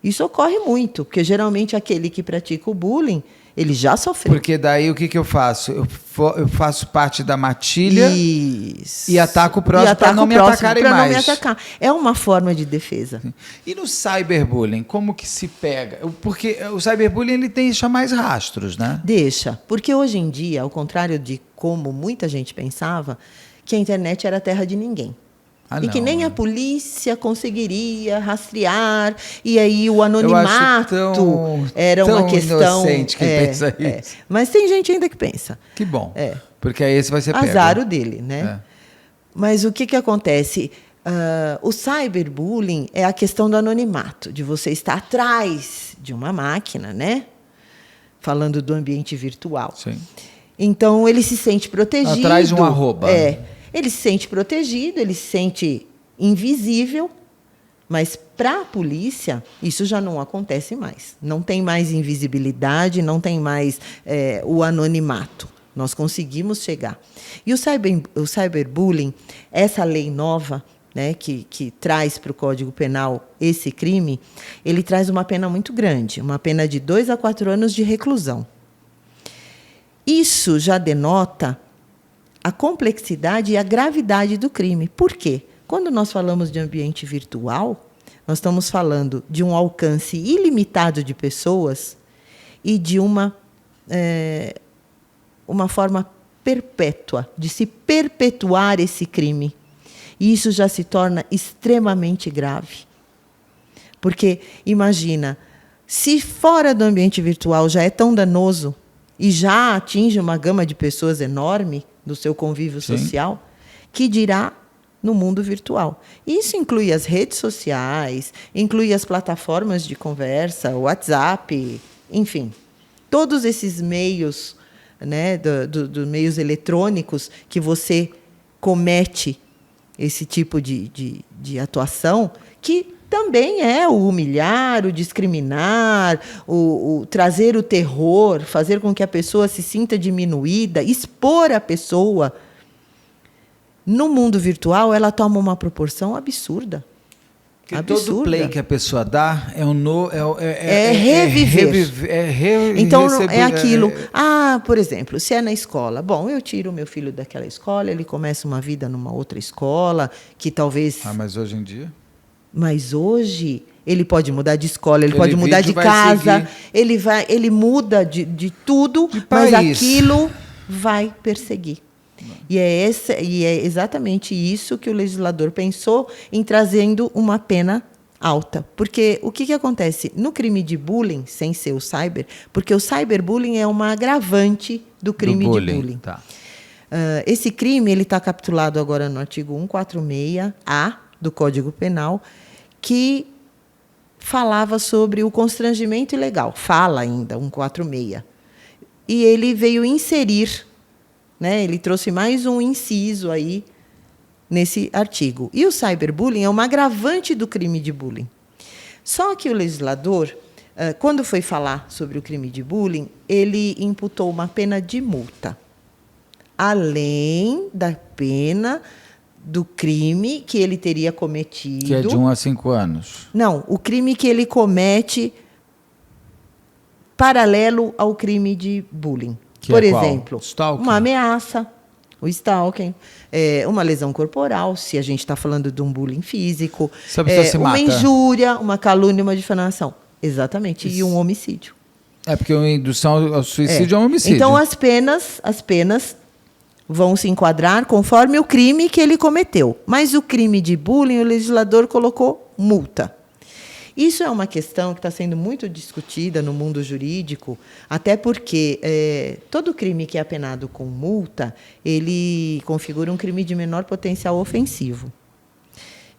Isso ocorre muito, porque geralmente aquele que pratica o bullying, ele já sofreu. Porque daí o que eu faço? Eu faço parte da matilha. Isso. E ataco o próximo para não me atacarem mais. Para não me atacar. É uma forma de defesa. E no cyberbullying, como que se pega? Porque o cyberbullying ele deixa mais rastros, né? Deixa. Porque hoje em dia, ao contrário de como muita gente pensava, que a internet era terra de ninguém. E que nem a polícia conseguiria rastrear, e aí o anonimato era uma questão inocente quem pensa isso. Mas tem gente ainda que pensa. Que bom. Porque aí esse vai ser pego. Azar o dele, né? Mas o que acontece? O cyberbullying é a questão do anonimato, de você estar atrás de uma máquina, né? Falando do ambiente virtual. Sim. Então ele se sente protegido. Atrás de um arroba. Ele se sente protegido, ele se sente invisível, mas para a polícia isso já não acontece mais. Não tem mais invisibilidade, não tem mais o anonimato. Nós conseguimos chegar. E o cyberbullying, essa lei nova, né, que traz para o Código Penal esse crime, ele traz uma pena muito grande, uma pena de 2 a 4 anos de reclusão. Isso já denota a complexidade e a gravidade do crime. Por quê? Quando nós falamos de ambiente virtual, nós estamos falando de um alcance ilimitado de pessoas e de uma forma perpétua, de se perpetuar esse crime. E isso já se torna extremamente grave. Porque, imagina, se fora do ambiente virtual já é tão danoso e já atinge uma gama de pessoas enorme do seu convívio social, que dirá no mundo virtual. Isso inclui as redes sociais, inclui as plataformas de conversa, o WhatsApp, enfim, todos esses meios, né, dos meios eletrônicos que você comete esse tipo de atuação, que também é o humilhar, o discriminar, o trazer o terror, fazer com que a pessoa se sinta diminuída, expor a pessoa. No mundo virtual, ela toma uma proporção absurda. Porque todo play que a pessoa dá reviver. Então, é aquilo. Por exemplo, se é na escola. Bom, eu tiro o meu filho daquela escola, ele começa uma vida numa outra escola, que talvez... mas hoje em dia? Mas hoje ele pode mudar de escola, ele pode mudar de casa, ele muda de tudo, mas aquilo vai perseguir. E é exatamente isso que o legislador pensou em trazendo uma pena alta. Porque o que acontece? No crime de bullying, sem ser o cyber, porque o cyberbullying é uma agravante do crime de bullying. Tá. Esse crime está capitulado agora no artigo 146-A do Código Penal, que falava sobre o constrangimento ilegal. Fala ainda, 146. E ele veio inserir, né, ele trouxe mais um inciso aí nesse artigo. E o cyberbullying é uma agravante do crime de bullying. Só que o legislador, quando foi falar sobre o crime de bullying, ele imputou uma pena de multa, além da pena do crime que ele teria cometido. Que é de 1 a 5 anos. Não, o crime que ele comete paralelo ao crime de bullying. Que por é qual? exemplo, Stalking. Uma ameaça, o stalking, uma lesão corporal, se a gente está falando de um bullying físico, uma injúria, uma calúnia, uma difamação. Exatamente, isso. E um homicídio. Porque a indução ao suicídio é um homicídio. Então, as penas vão se enquadrar conforme o crime que ele cometeu. Mas o crime de bullying, o legislador colocou multa. Isso é uma questão que está sendo muito discutida no mundo jurídico, até porque todo crime que é apenado com multa, ele configura um crime de menor potencial ofensivo,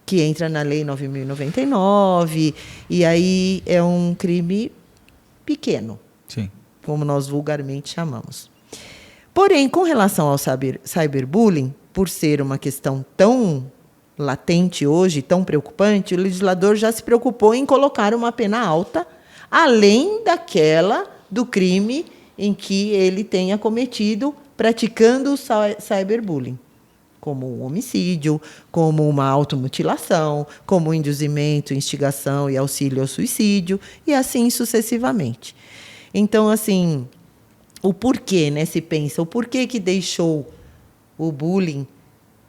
que entra na Lei 9.099, e aí é um crime pequeno, sim, como nós vulgarmente chamamos. Porém, com relação ao cyberbullying, por ser uma questão tão latente hoje, tão preocupante, o legislador já se preocupou em colocar uma pena alta, além daquela do crime em que ele tenha cometido praticando o cyberbullying, como um homicídio, como uma automutilação, como induzimento, instigação e auxílio ao suicídio, e assim sucessivamente. Então, assim, o porquê, né, se pensa, o porquê que deixou o bullying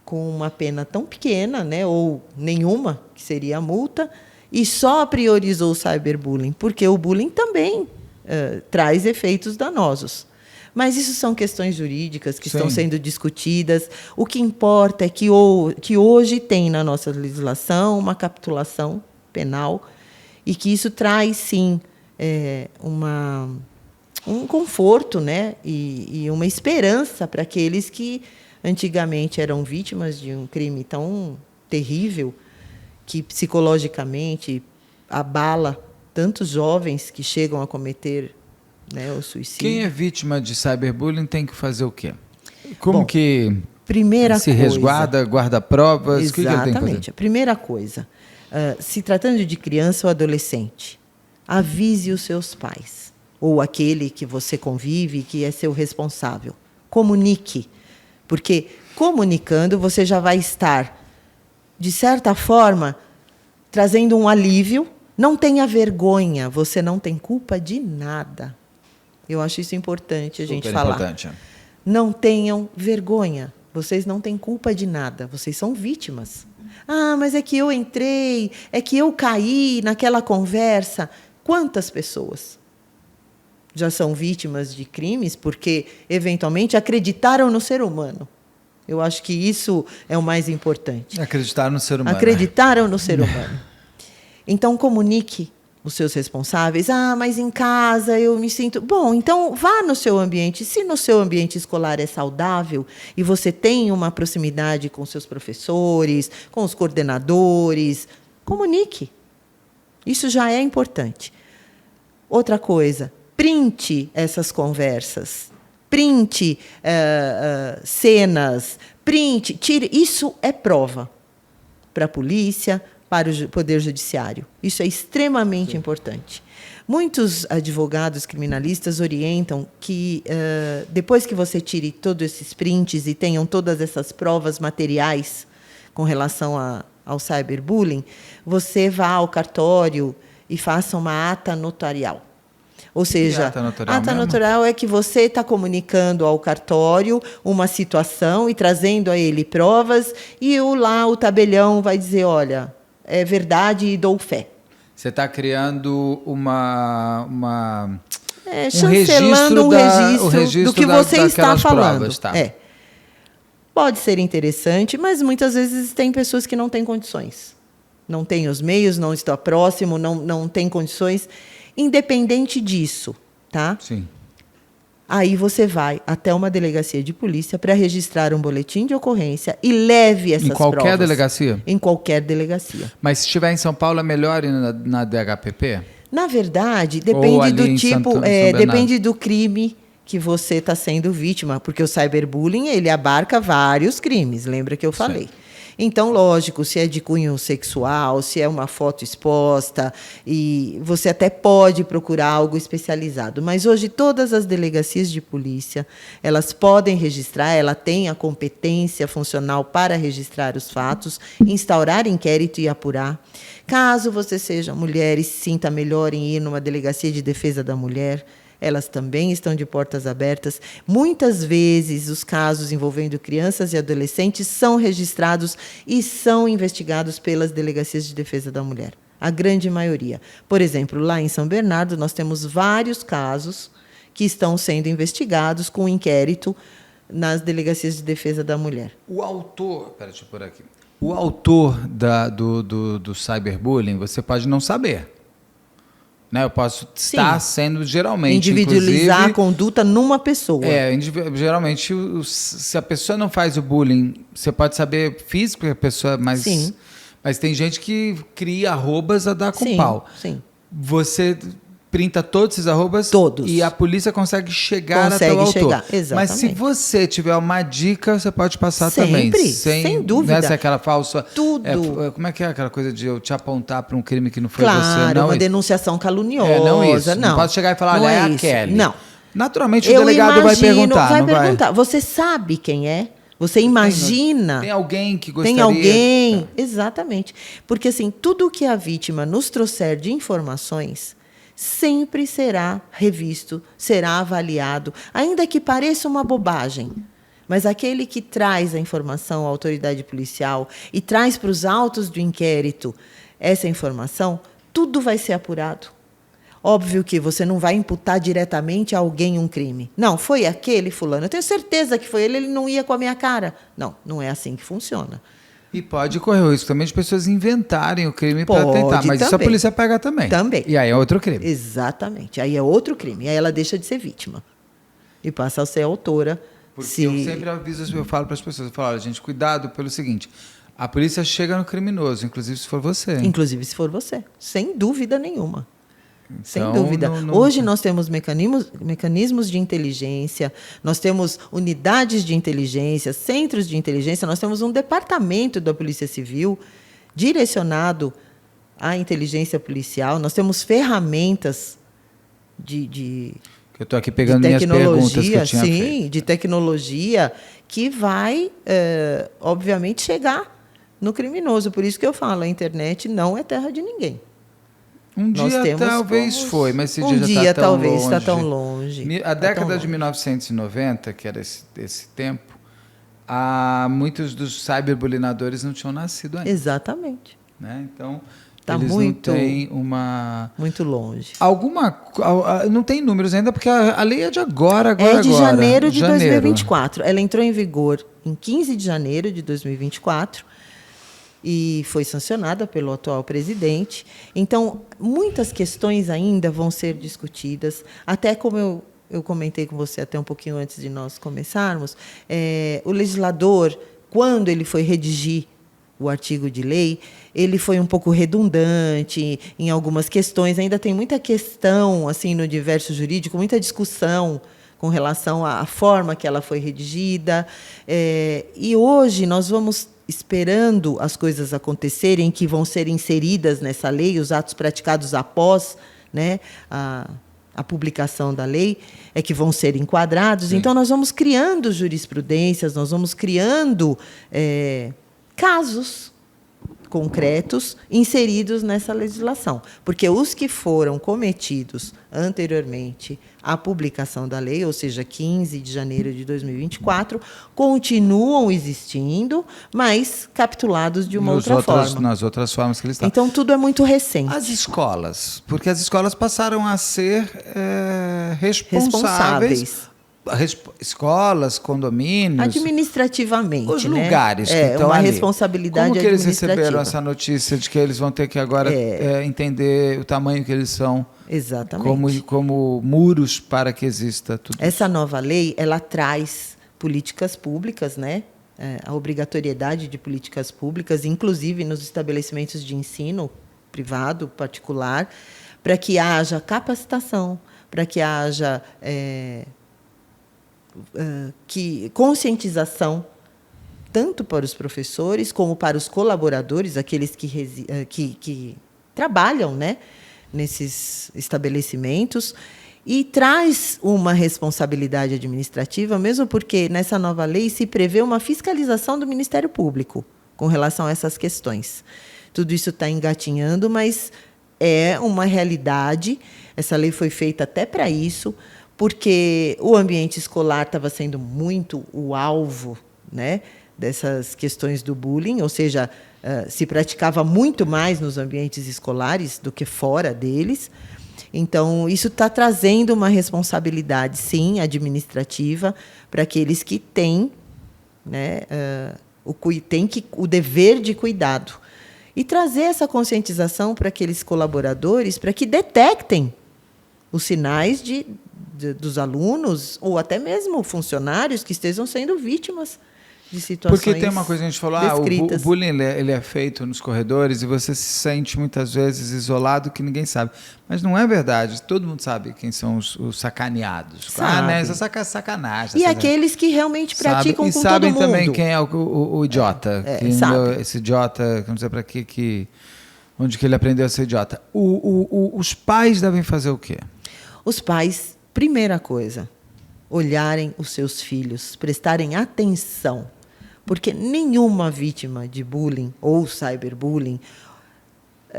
com uma pena tão pequena, né, ou nenhuma, que seria a multa, e só priorizou o cyberbullying, porque o bullying também traz efeitos danosos. Mas isso são questões jurídicas que estão sendo discutidas. O que importa é que hoje tem na nossa legislação uma capitulação penal e que isso traz, sim, um conforto, né, e uma esperança para aqueles que antigamente eram vítimas de um crime tão terrível que psicologicamente abala tantos jovens que chegam a cometer, né, o suicídio. Quem é vítima de cyberbullying tem que fazer o quê? Como que primeira se resguarda, guarda provas? Exatamente. O que ele tem que fazer? A primeira coisa, se tratando de criança ou adolescente, avise os seus pais ou aquele que você convive, que é seu responsável. Comunique, porque comunicando você já vai estar, de certa forma, trazendo um alívio. Não tenha vergonha, você não tem culpa de nada. Eu acho isso importante a gente Super falar. importante. Não tenham vergonha. Vocês não têm culpa de nada. Vocês são vítimas. Ah, mas é que eu entrei, é que eu caí naquela conversa. Quantas pessoas já são vítimas de crimes porque, eventualmente, acreditaram no ser humano? Eu acho que isso é o mais importante. Acreditar no ser humano. Acreditaram no ser humano. Então, comunique os seus responsáveis. Ah, mas em casa eu me sinto... Bom, então vá no seu ambiente. Se no seu ambiente escolar é saudável e você tem uma proximidade com seus professores, com os coordenadores, comunique. Isso já é importante. Outra coisa, printe essas conversas. Printe cenas, printe, tire. Isso é prova para a polícia, para o Poder Judiciário. Isso é extremamente importante. Muitos advogados criminalistas orientam que, depois que você tire todos esses prints e tenham todas essas provas materiais com relação ao cyberbullying, você vá ao cartório e faça uma ata notarial. Ou seja, ata notarial é que você está comunicando ao cartório uma situação e trazendo a ele provas, e o tabelião vai dizer, olha, é verdade e dou fé. Você está criando chancelando um registro do que você está falando. Provas, tá. Pode ser interessante, mas muitas vezes tem pessoas que não têm condições. Não têm os meios, não estão próximo, não têm condições. Independente disso, tá? Sim. Aí você vai até uma delegacia de polícia para registrar um boletim de ocorrência e leve essas provas. Em qualquer delegacia? Em qualquer delegacia. Mas se estiver em São Paulo, é melhor ir na DHPP? Na verdade, depende do tipo, depende do crime que você está sendo vítima, porque o cyberbullying ele abarca vários crimes, lembra que eu falei. Certo. Então, lógico, se é de cunho sexual, se é uma foto exposta, e você até pode procurar algo especializado. Mas hoje todas as delegacias de polícia, elas podem registrar, ela tem a competência funcional para registrar os fatos, instaurar inquérito e apurar. Caso você seja mulher e se sinta melhor em ir numa delegacia de defesa da mulher, elas também estão de portas abertas. Muitas vezes, os casos envolvendo crianças e adolescentes são registrados e são investigados pelas delegacias de defesa da mulher. A grande maioria. Por exemplo, lá em São Bernardo, nós temos vários casos que estão sendo investigados com inquérito nas delegacias de defesa da mulher. O autor... Deixa eu pôr aqui. O autor do cyberbullying, você pode não saber. Eu posso estar sendo geralmente... Individualizar a conduta numa pessoa. Geralmente, se a pessoa não faz o bullying, você pode saber físico que a pessoa... Mas tem gente que cria arrobas a dar com pau. Sim. Você printa todos esses arrobas? Todos. E a polícia consegue chegar até o autor. Exatamente. Mas se você tiver uma dica, você pode passar também. Sem dúvida. Não é aquela falsa... Tudo. Como é que é aquela coisa de eu te apontar para um crime que não foi você? Claro, uma denunciação caluniosa. Não isso. Não pode chegar e falar, olha, é a Kelly. Não. Naturalmente o delegado vai perguntar. Vai perguntar. Você sabe quem é? Você imagina... Tem alguém que gostaria... Tem alguém... Exatamente. Porque, assim, tudo que a vítima nos trouxer de informações sempre será revisto, será avaliado, ainda que pareça uma bobagem. Mas aquele que traz a informação à autoridade policial e traz para os autos do inquérito essa informação, tudo vai ser apurado. Óbvio que você não vai imputar diretamente a alguém um crime. Não, foi aquele fulano. Eu tenho certeza que foi ele, ele não ia com a minha cara. Não, não é assim que funciona. E pode correr o risco também de pessoas inventarem o crime para tentar, mas também. Isso a polícia pega também. Também. E aí é outro crime. Exatamente. Aí é outro crime. E aí ela deixa de ser vítima. E passa a ser autora. Porque eu sempre aviso, eu falo para as pessoas, eu falo, olha, gente, cuidado pelo seguinte, a polícia chega no criminoso, inclusive se for você. Inclusive se for você. Sem dúvida nenhuma. Então, sem dúvida. Hoje nós temos mecanismos de inteligência, nós temos unidades de inteligência, centros de inteligência, nós temos um departamento da Polícia Civil direcionado à inteligência policial, nós temos ferramentas de eu estou aqui pegando minhas perguntas que eu tinha feito. De tecnologia que vai, obviamente, chegar no criminoso. Por isso que eu falo, a internet não é terra de ninguém. Um Nós dia temos talvez como- foi, mas esse um dia já dia está tão talvez longe. está tão longe. A Tá década tão de longe. 1990, que era esse tempo, muitos dos cyberbulinadores não tinham nascido ainda. Exatamente. Né? Então, Tá eles muito- não têm uma... Muito longe. Não tem números ainda, porque a lei é de agora. É de agora. janeiro de 2024. Ela entrou em vigor em 15 de janeiro de 2024 e foi sancionada pelo atual presidente. Então, muitas questões ainda vão ser discutidas, até como eu comentei com você até um pouquinho antes de nós começarmos, o legislador, quando ele foi redigir o artigo de lei, ele foi um pouco redundante em algumas questões. Ainda tem muita questão assim no universo jurídico, muita discussão com relação à forma que ela foi redigida. E hoje nós vamos esperando as coisas acontecerem, que vão ser inseridas nessa lei, os atos praticados após, né, a publicação da lei, que vão ser enquadrados. Sim. Então, nós vamos criando jurisprudências, nós vamos criando casos concretos inseridos nessa legislação. Porque os que foram cometidos anteriormente à publicação da lei, ou seja, 15 de janeiro de 2024, continuam existindo, mas capitulados de uma outra forma. Nas outras formas que eles estão. Então, tudo é muito recente. As escolas, porque as escolas passaram a ser responsáveis. Escolas, condomínios, administrativamente, os né? lugares que estão uma ali. responsabilidade Como que eles administrativa. receberam essa notícia de que eles vão ter que agora entender o tamanho que eles são? Exatamente. Como muros para que exista tudo isso? Essa nova lei, ela traz políticas públicas, né? A obrigatoriedade de políticas públicas, inclusive nos estabelecimentos de ensino privado, particular, para que haja capacitação, para que haja conscientização, tanto para os professores como para os colaboradores, aqueles que trabalham, né, nesses estabelecimentos, e traz uma responsabilidade administrativa, mesmo porque nessa nova lei se prevê uma fiscalização do Ministério Público com relação a essas questões. Tudo isso está engatinhando, mas é uma realidade. Essa lei foi feita até para isso, porque o ambiente escolar estava sendo muito o alvo, né, dessas questões do bullying, ou seja, se praticava muito mais nos ambientes escolares do que fora deles. Então, isso está trazendo uma responsabilidade, sim, administrativa, para aqueles que têm, né, o dever de cuidado. E trazer essa conscientização para aqueles colaboradores, para que detectem os sinais dos alunos, ou até mesmo funcionários que estejam sendo vítimas de situações Porque tem uma coisa que a gente falou, o bullying ele é feito nos corredores e você se sente muitas vezes isolado que ninguém sabe. Mas não é verdade, todo mundo sabe quem são os sacaneados. Sabe. Né, isso é sacanagem. E aqueles que realmente praticam com todo mundo. E sabem também quem é o idiota. Sabe. Esse idiota, não sei para onde que ele aprendeu a ser idiota. Os pais devem fazer o quê? Os pais, primeira coisa, olharem os seus filhos, prestarem atenção, porque nenhuma vítima de bullying ou cyberbullying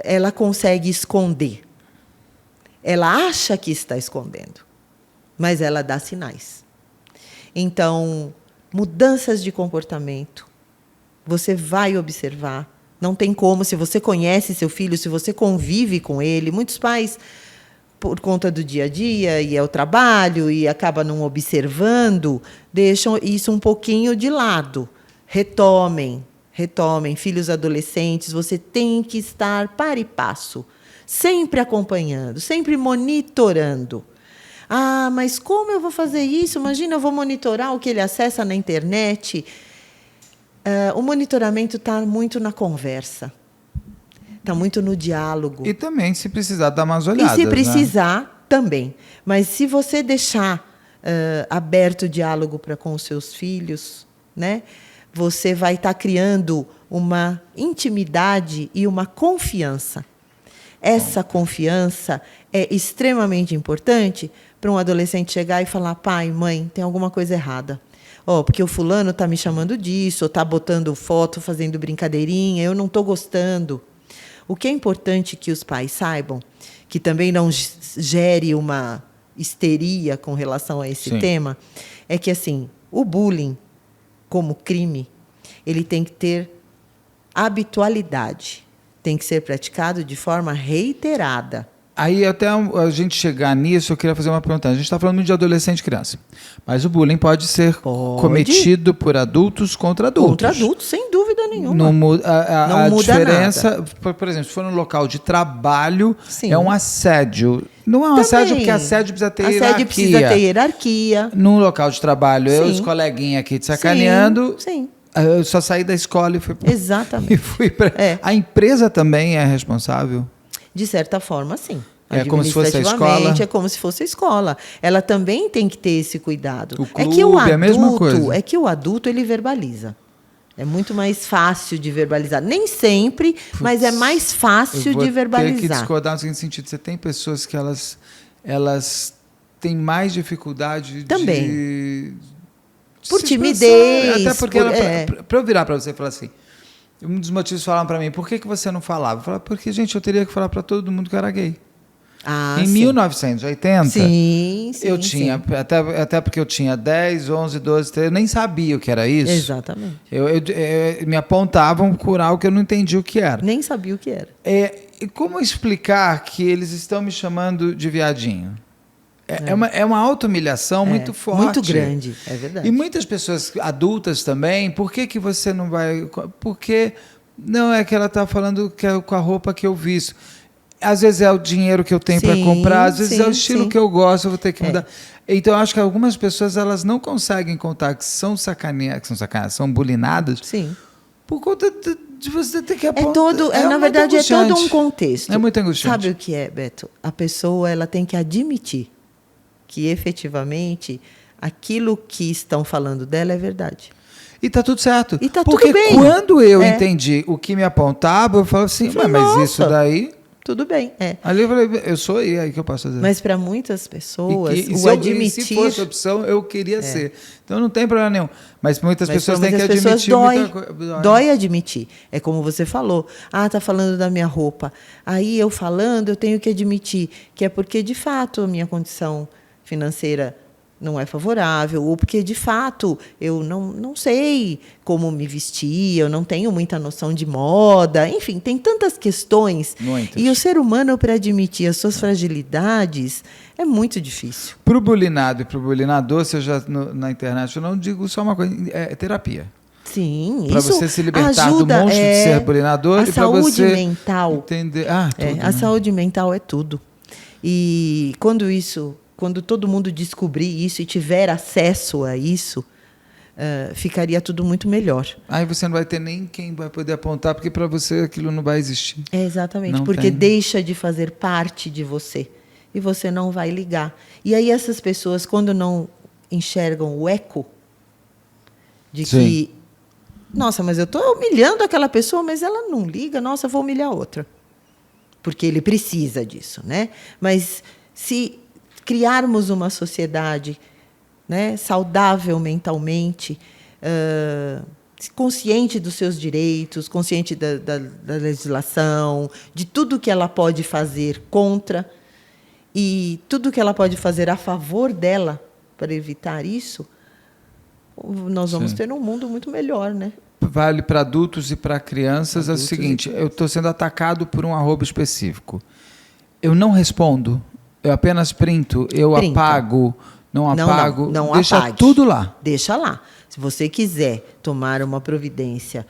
ela consegue esconder. Ela acha que está escondendo, mas ela dá sinais. Então, mudanças de comportamento, você vai observar. Não tem como, se você conhece seu filho, se você convive com ele. Muitos pais, por conta do dia a dia, e é o trabalho, e acaba não observando, deixam isso um pouquinho de lado. Retomem, filhos adolescentes, você tem que estar par e passo, sempre acompanhando, sempre monitorando. Ah, mas como eu vou fazer isso? Imagina, eu vou monitorar o que ele acessa na internet. O monitoramento está muito na conversa, está muito no diálogo. E também, se precisar, dar umas olhadas. E se precisar, também. Mas se você deixar aberto o diálogo com os seus filhos, né, você vai estar criando uma intimidade e uma confiança. Essa confiança é extremamente importante para um adolescente chegar e falar: pai, mãe, tem alguma coisa errada. Porque o fulano está me chamando disso, ou está botando foto, fazendo brincadeirinha, eu não estou gostando. O que é importante que os pais saibam, que também não gere uma histeria com relação a esse Sim. tema, é que assim, o bullying como crime, ele tem que ter habitualidade, tem que ser praticado de forma reiterada. Aí, até a gente chegar nisso, eu queria fazer uma pergunta. A gente está falando de adolescente e criança. Mas o bullying pode ser cometido por adultos contra adultos. Contra adultos, sem dúvida nenhuma. Não muda, Não muda diferença, nada. por exemplo, se for num local de trabalho, Sim. é um assédio. Não é um Também. assédio, porque assédio precisa ter hierarquia. Assédio precisa ter hierarquia. Num local de trabalho, eu, Sim. os coleguinhas aqui te sacaneando, Sim. eu só saí da escola e fui Exatamente. e fui pra... É. A empresa também é responsável? De certa forma, sim. É como se fosse a escola? Administrativamente, é como se fosse a escola. Ela também tem que ter esse cuidado. O clube é a mesma coisa. É que o adulto, ele verbaliza. É muito mais fácil de verbalizar. Nem sempre, mas é mais fácil de Ter que verbalizar. discordar no seguinte sentido. Você tem pessoas que elas têm mais dificuldade Também. de Por se timidez, expressar. Até porque por- para eu virar para você e falar assim, um dos motivos que falaram para mim, por que você não falava? Eu falava, porque, gente, eu teria que falar para todo mundo que eu era gay. Ah, Em sim. 1980, Sim, eu tinha, até porque eu tinha 10, 11, 12, 13, eu nem sabia o que era isso. Exatamente. Eu me apontavam por algo que eu não entendi o que era. Nem sabia o que era. E como explicar que eles estão me chamando de viadinho? É uma auto-humilhação muito forte. Muito grande, é verdade. E muitas pessoas adultas também, por que você não vai... Porque não é que ela está falando que é com a roupa que eu visto. Às vezes é o dinheiro que eu tenho para Sim, comprar, às vezes é o sim, estilo sim. que eu gosto, eu vou ter que mudar. Então, eu acho que algumas pessoas elas não conseguem contar que são sacaneadas, são bulinadas, Sim. por conta de você ter que É apontar. todo, na muito verdade, é todo um angustiante. contexto. É muito angustiante. Sabe o que é, Beto? A pessoa ela tem que admitir que, efetivamente, aquilo que estão falando dela é verdade. E tá tudo certo. E tá Porque tudo bem. quando eu É. entendi o que me apontava, eu falava assim, Eu falei, mas "Nossa." isso daí... Tudo bem, é. Ali eu falei, eu sou aí que eu posso fazer. Mas para muitas pessoas, E o se admitir... fosse opção, eu queria ser. Então não tem problema nenhum. Mas muitas Mas pessoas pra têm que muitas pessoas admitir muita coisa. dói admitir. É como você falou. Ah, tá falando da minha roupa. Aí eu falando, eu tenho que admitir que é porque, de fato, a minha condição financeira não é favorável, ou porque, de fato, eu não sei como me vestir, eu não tenho muita noção de moda. Enfim, tem tantas questões. Muitas. E o ser humano, para admitir as suas fragilidades, é muito difícil. Para o bulinado e para o bulinador, seja na internet, eu não digo só uma coisa, é terapia. Sim, Para isso você se libertar ajuda, do monstro de ser bulinador a e para saúde você mental. entender. Tudo, A saúde mental é tudo. E quando todo mundo descobrir isso e tiver acesso a isso, ficaria tudo muito melhor. Aí você não vai ter nem quem vai poder apontar, porque para você aquilo não vai existir. É exatamente, Não porque tem. deixa de fazer parte de você. E você não vai ligar. E aí essas pessoas, quando não enxergam o eco de Sim. que, nossa, mas eu estou humilhando aquela pessoa, mas ela não liga, nossa, eu vou humilhar outra. Porque ele precisa disso, né? Mas se criarmos uma sociedade, né, saudável mentalmente, consciente dos seus direitos, consciente da legislação, de tudo que ela pode fazer contra e tudo que ela pode fazer a favor dela para evitar isso, nós vamos Sim. ter um mundo muito melhor, né? Vale para adultos e para crianças. Adultos É o seguinte, e eu estou sendo atacado por um arroba específico. Eu não respondo, eu apenas printo, eu Printa. apago, não apago, não deixa apague. tudo lá. Deixa lá. Se você quiser tomar uma providência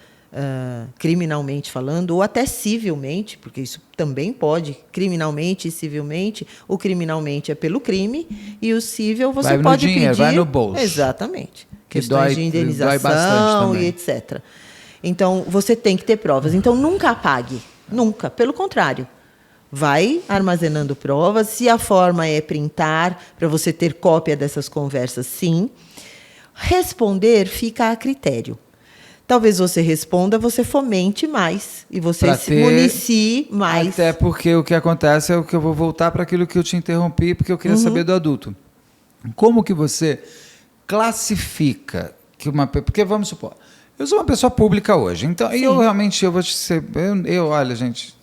criminalmente falando, ou até civilmente, porque isso também pode, criminalmente e civilmente, o criminalmente é pelo crime e o civil você Vai no pode dinheiro, pedir... vai no bolso. Exatamente. Que Questões dói- de dói indenização bastante também. e etc. Então, você tem que ter provas. Então, nunca apague. Nunca. Pelo contrário. Vai armazenando provas. Se a forma é printar, para você ter cópia dessas conversas, sim. Responder fica a critério. Talvez você responda, você fomente mais. E você Pra se ter- municie mais. Até porque o que acontece é que eu vou voltar para aquilo que eu te interrompi, porque eu queria saber do adulto. Como que você classifica que porque vamos supor, eu sou uma pessoa pública hoje, então Sim. eu realmente eu vou te ser, olha, gente,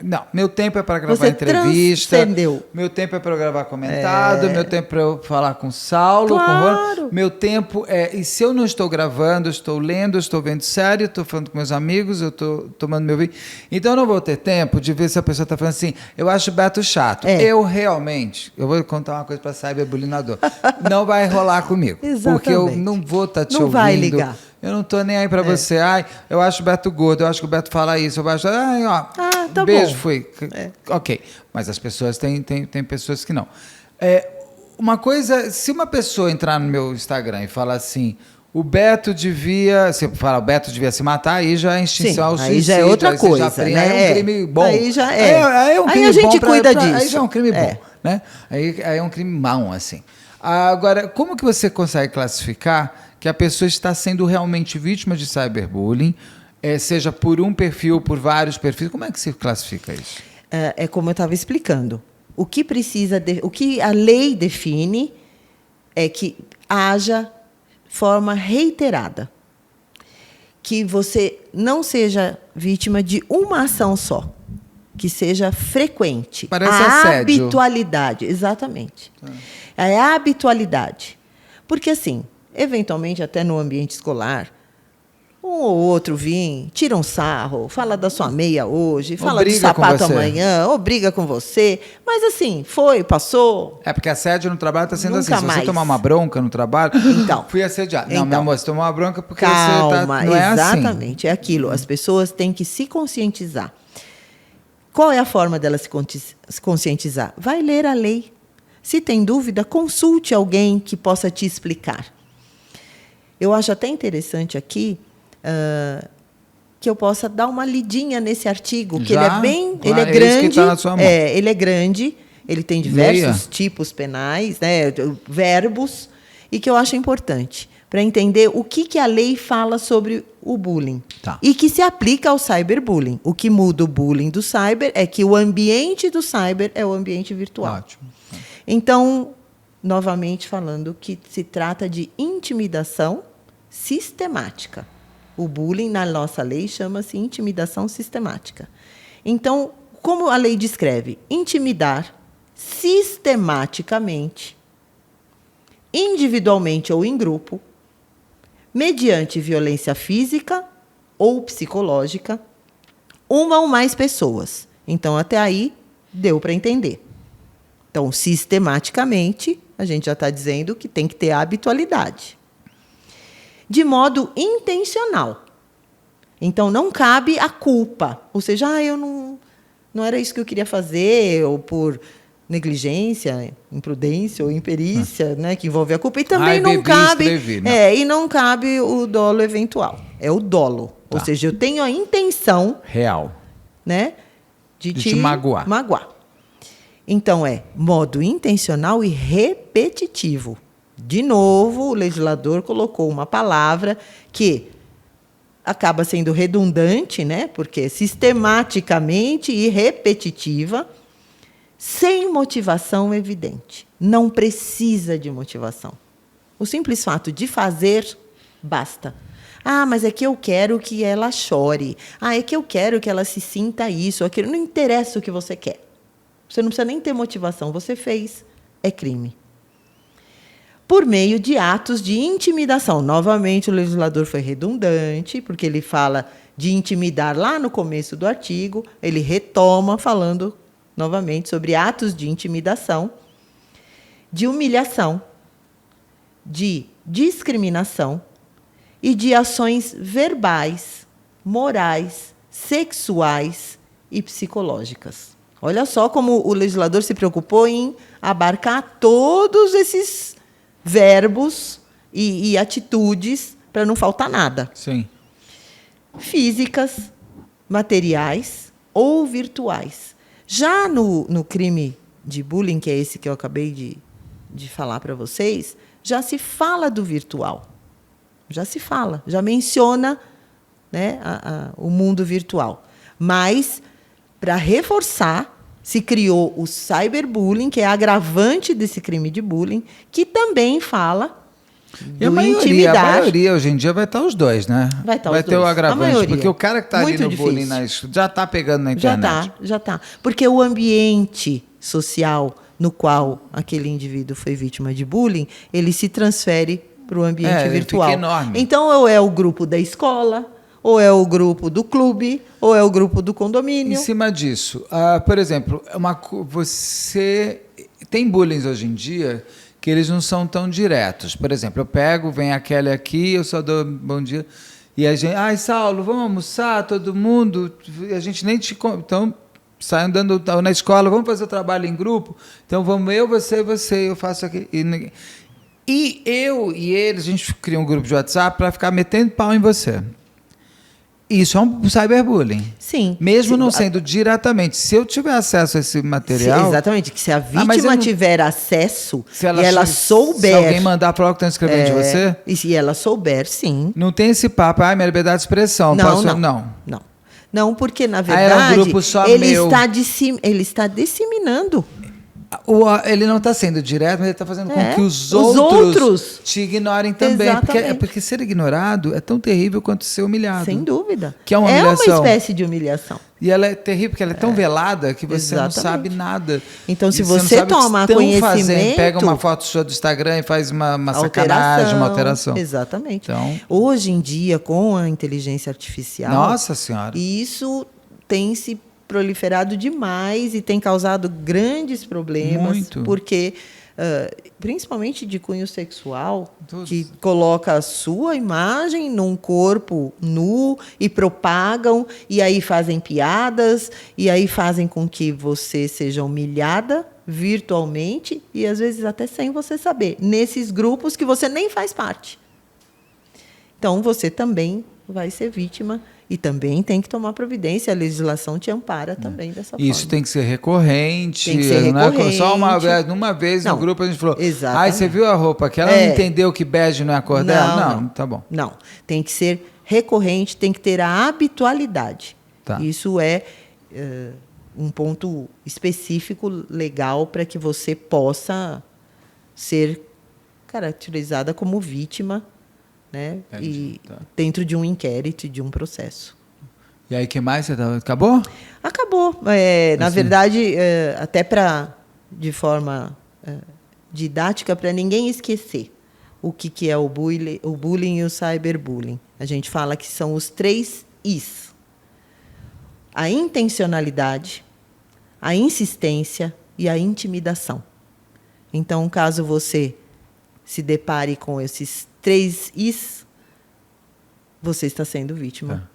Não, meu tempo é para gravar Você entrevista. transcendeu. Meu tempo é para eu gravar comentado. Meu tempo é para eu falar com o Saulo, Claro. com o Juan. Meu tempo é... E se eu não estou gravando, eu estou lendo, eu estou vendo série, eu estou falando com meus amigos, eu estou tomando meu vinho. Então eu não vou ter tempo de ver se a pessoa está falando assim, eu acho o Beto chato. Eu realmente... Eu vou contar uma coisa para cyberbulinador. Não vai rolar comigo. Exatamente. Porque eu não vou estar te Não ouvindo. vai ligar. Eu não tô nem aí pra você. Ai, eu acho o Beto gordo, eu acho que o Beto fala isso. Eu acho, ai, ó, tá beijo, bom. fui. Ok. Mas as pessoas têm pessoas que não. Uma coisa, se uma pessoa entrar no meu Instagram e falar assim, o Beto devia. Se fala, o Beto devia se matar, aí já é extinção ao suicídio. Aí já é outra aí você coisa. Já, Né? Aí é um crime bom. Aí já é. Aí é um crime a gente bom cuida disso. Aí já é um crime bom. Né? Aí é um crime mau, assim. Agora, como que você consegue classificar que a pessoa está sendo realmente vítima de cyberbullying, seja por um perfil ou por vários perfis? Como é que se classifica isso? É como eu estava explicando. O que a lei define é que haja forma reiterada. Que você não seja vítima de uma ação só. Que seja frequente. Parece a assédio. Habitualidade, exatamente. É a habitualidade. Porque, assim, eventualmente, até no ambiente escolar, um ou outro tira um sarro, fala da sua meia hoje, fala do sapato amanhã, ou briga com você. Mas, assim, passou. É porque assédio no trabalho está sendo Nunca assim. Se mais. você tomar uma bronca no trabalho, Então, fui assediado. Não, então, meu amor, você tomou uma bronca porque calma, você não é assim. exatamente, é aquilo. As pessoas têm que se conscientizar. Qual é a forma dela se conscientizar? Vai ler a lei. Se tem dúvida, consulte alguém que possa te explicar. Eu acho até interessante aqui que eu possa dar uma lidinha nesse artigo, que ele é bem, ele é grande, isso que tá na sua mão. Ele é grande, ele tem diversos tipos penais, né, verbos, e que eu acho importante para entender o que a lei fala sobre o bullying. Tá. E que se aplica ao cyberbullying. O que muda o bullying do cyber é que o ambiente do cyber é o ambiente virtual. Ótimo. Então, novamente falando que se trata de intimidação sistemática. O bullying, na nossa lei, chama-se intimidação sistemática. Então, como a lei descreve? Intimidar sistematicamente, individualmente ou em grupo, mediante violência física ou psicológica, uma ou mais pessoas. Então, até aí, deu para entender. Então, sistematicamente, a gente já está dizendo que tem que ter habitualidade. De modo intencional. Então, não cabe a culpa. Ou seja, eu não era isso que eu queria fazer, ou por negligência, imprudência ou imperícia, né, que envolve a culpa. E também não cabe, e não cabe o dolo eventual. É o dolo. Tá. Ou seja, eu tenho a intenção real, né, de te magoar. Então, é modo intencional e repetitivo. De novo, o legislador colocou uma palavra que acaba sendo redundante, né, porque sistematicamente e repetitiva, sem motivação evidente. Não precisa de motivação. O simples fato de fazer, basta. Ah, mas é que eu quero que ela chore. Ah, é que eu quero que ela se sinta isso, aquilo. Não interessa o que você quer. Você não precisa nem ter motivação. Você fez, é crime. Por meio de atos de intimidação. Novamente, o legislador foi redundante, porque ele fala de intimidar lá no começo do artigo, ele retoma falando novamente sobre atos de intimidação, de humilhação, de discriminação e de ações verbais, morais, sexuais e psicológicas. Olha só como o legislador se preocupou em abarcar todos esses verbos e atitudes para não faltar nada. Sim. Físicas, materiais ou virtuais. Já no crime de bullying, que é esse que eu acabei de falar para vocês, já se fala do virtual. Já se fala, já menciona, né, o mundo virtual. Mas, para reforçar, se criou o cyberbullying, que é agravante desse crime de bullying, que também fala E a maioria hoje em dia vai estar os dois, né? Vai estar vai os ter o dois. agravante, porque o cara que está ali Muito no difícil. bullying já está pegando na internet. Já tá. Porque o ambiente social no qual aquele indivíduo foi vítima de bullying, ele se transfere para o ambiente ele virtual. fica enorme. Então, ou é o grupo da escola, ou é o grupo do clube, ou é o grupo do condomínio. Em cima disso, por exemplo, você tem bullying hoje em dia que eles não são tão diretos. Por exemplo, vem a Kelly aqui, eu só dou bom dia, e a gente, Saulo, vamos almoçar, todo mundo, a gente nem te... Então, sai andando na escola, vamos fazer o trabalho em grupo, então vamos eu, você, eu faço aqui. E eu e eles, a gente cria um grupo de WhatsApp para ficar metendo pau em você. Isso é um cyberbullying. Sim. Mesmo não sendo diretamente. Se eu tiver acesso a esse material... Exatamente. Que se a vítima tiver acesso e ela souber... Se alguém mandar para o que estão escrevendo de você... E se ela souber, sim. Não tem esse papo, minha liberdade de expressão. Não, porque, na verdade, um grupo só ele está disseminando. Ele não está sendo direto, mas ele está fazendo com que os outros te ignorem também. Porque ser ignorado é tão terrível quanto ser humilhado. Sem dúvida. Que é uma humilhação. É uma espécie de humilhação. E ela é terrível, porque ela é tão velada que você não sabe nada. Então, se você toma conhecimento... Pega uma foto sua do Instagram e faz uma sacanagem, uma alteração. Exatamente. Então, hoje em dia, com a inteligência artificial... Nossa Senhora! Isso tem se proliferado demais e tem causado grandes problemas. Muito. Porque, principalmente de cunho sexual, que coloca a sua imagem num corpo nu e propagam, e aí fazem piadas, e aí fazem com que você seja humilhada virtualmente e, às vezes, até sem você saber, nesses grupos que você nem faz parte. Então, você também vai ser vítima e também tem que tomar providência. A legislação te ampara também dessa forma. Isso tem que ser recorrente. Tem que ser recorrente. Só uma vez no grupo a gente falou, exatamente. Você viu a roupa? Que ela não entendeu que bege não é a cor dela? Não, tá bom. Não, tem que ser recorrente, tem que ter a habitualidade. Tá. Isso é um ponto específico legal para que você possa ser caracterizada como vítima, né? E dentro de um inquérito, de um processo. E aí, o que mais? Acabou? Acabou. Na verdade, até de forma didática, para ninguém esquecer o que é o bullying e o cyberbullying. A gente fala que são os 3 Is. A intencionalidade, a insistência e a intimidação. Então, caso você se depare com esses 3 Is, você está sendo vítima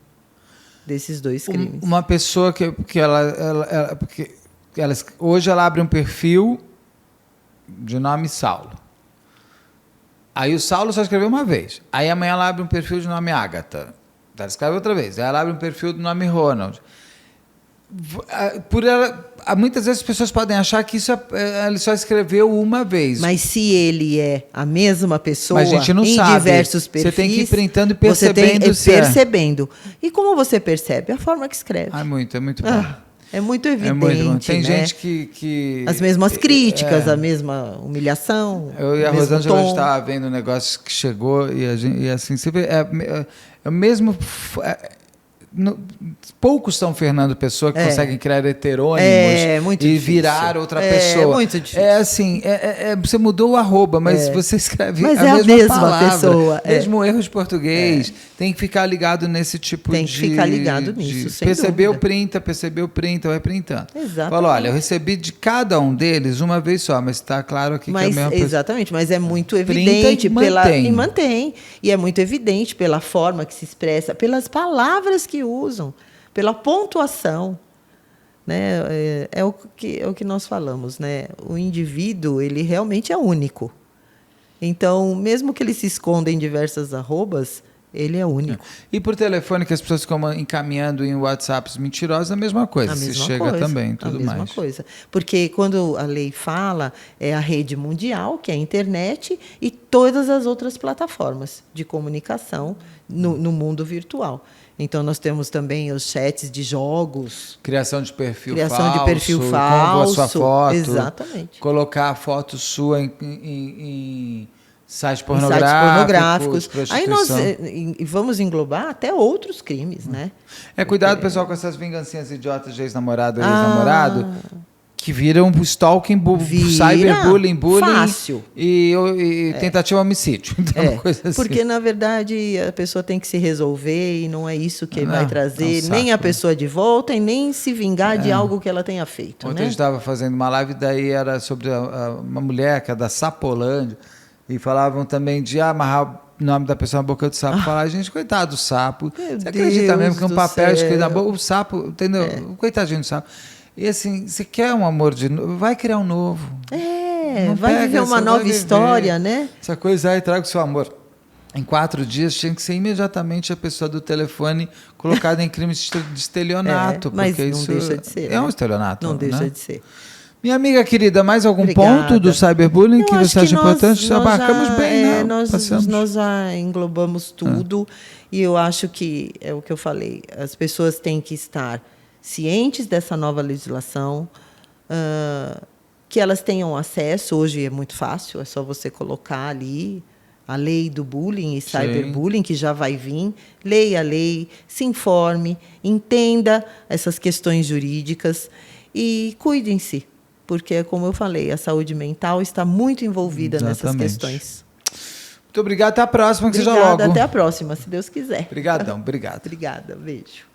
desses 2 crimes. Uma pessoa que hoje ela abre um perfil de nome Saulo. Aí o Saulo só escreveu uma vez. Aí amanhã ela abre um perfil de nome Agatha. Ela escreve outra vez. Aí ela abre um perfil do nome Ronald. Muitas vezes as pessoas podem achar que ele só escreveu uma vez. Mas se ele é a mesma pessoa, mas a gente não sabe. Diversos perfis, você tem que ir printando e percebendo. Percebendo. E como você percebe? A forma que escreve. É muito bom. É muito evidente. É muito bom. Tem né? gente que... As mesmas críticas, a mesma humilhação. Eu e a Rosângela, a gente estava vendo um negócio que chegou e assim, você vê, é o mesmo... poucos são Fernando Pessoa que conseguem criar heterônimos e virar outra pessoa. É muito difícil. Assim, você mudou o arroba, mas você escreve mas a mesma palavra, pessoa. Mesmo erro de português. Tem que ficar ligado nesse tipo Tem que ficar ligado nisso, sem percebeu, dúvida. printa, vai printando. Exatamente. Fala, olha, eu recebi de cada um deles uma vez só, mas está claro aqui que é a mesma pessoa. Exatamente, mas é muito evidente. E mantém. E é muito evidente pela forma que se expressa, pelas palavras que usam, pela pontuação, né? É o que nós falamos, né? O indivíduo, ele realmente é único. Então, mesmo que ele se esconda em diversas arrobas, ele é único. E por telefone, que as pessoas ficam encaminhando em WhatsApps mentirosos, a mesma coisa. Se chega também, tudo mais. A mesma coisa. Porque quando a lei fala, é a rede mundial, que é a internet, e todas as outras plataformas de comunicação no mundo virtual. Então, nós temos também os chats de jogos. Criação de perfil falso. Com a sua foto. Exatamente. Colocar a foto sua Sites Em pornográficos, Aí nós prostituição. vamos englobar até outros crimes, né? Cuidado, pessoal, com essas vingancinhas idiotas de ex-namorado ou Ah. ex-namorado, que viram stalking, cyberbullying, bullying fácil. e tentativa de homicídio. Então, uma coisa assim. Porque, na verdade, a pessoa tem que se resolver e não é isso que vai trazer é um nem a saco. pessoa de volta e nem se vingar de algo que ela tenha feito. Ontem Né? a gente estava fazendo uma live, daí era sobre uma mulher que é da Sapolândia, e falavam também de amarrar o nome da pessoa na boca do sapo. Falar, gente, coitado do sapo. Meu Você acredita Deus mesmo que um do papel céu. escrito na boca, o sapo, entendeu? Coitadinho do sapo. E assim, você quer um amor de novo? Vai criar um novo. Não Vai pega viver uma essa- nova vai viver. história, né? Essa coisa aí, traga o seu amor. Em 4 dias tinha que ser imediatamente a pessoa do telefone colocada em crime de estelionato. Mas porque não isso deixa de ser. É um né? estelionato. Não deixa né? de ser. Minha amiga querida, mais algum Obrigada. ponto do cyberbullying Eu que acho você acha nós- importante? nós Abarcamos já- bem, né? Nós Passamos. já englobamos tudo e eu acho que é o que eu falei. As pessoas têm que estar cientes dessa nova legislação, que elas tenham acesso. Hoje é muito fácil, é só você colocar ali a lei do bullying e cyberbullying, que já vai vir. Leia a lei, se informe, entenda essas questões jurídicas e cuidem-se. Porque, como eu falei, a saúde mental está muito envolvida nessas Exatamente. questões. Muito obrigado. Até a próxima, que seja Obrigada, logo. até a próxima, se Deus quiser. Obrigadão, obrigado. Obrigada, beijo.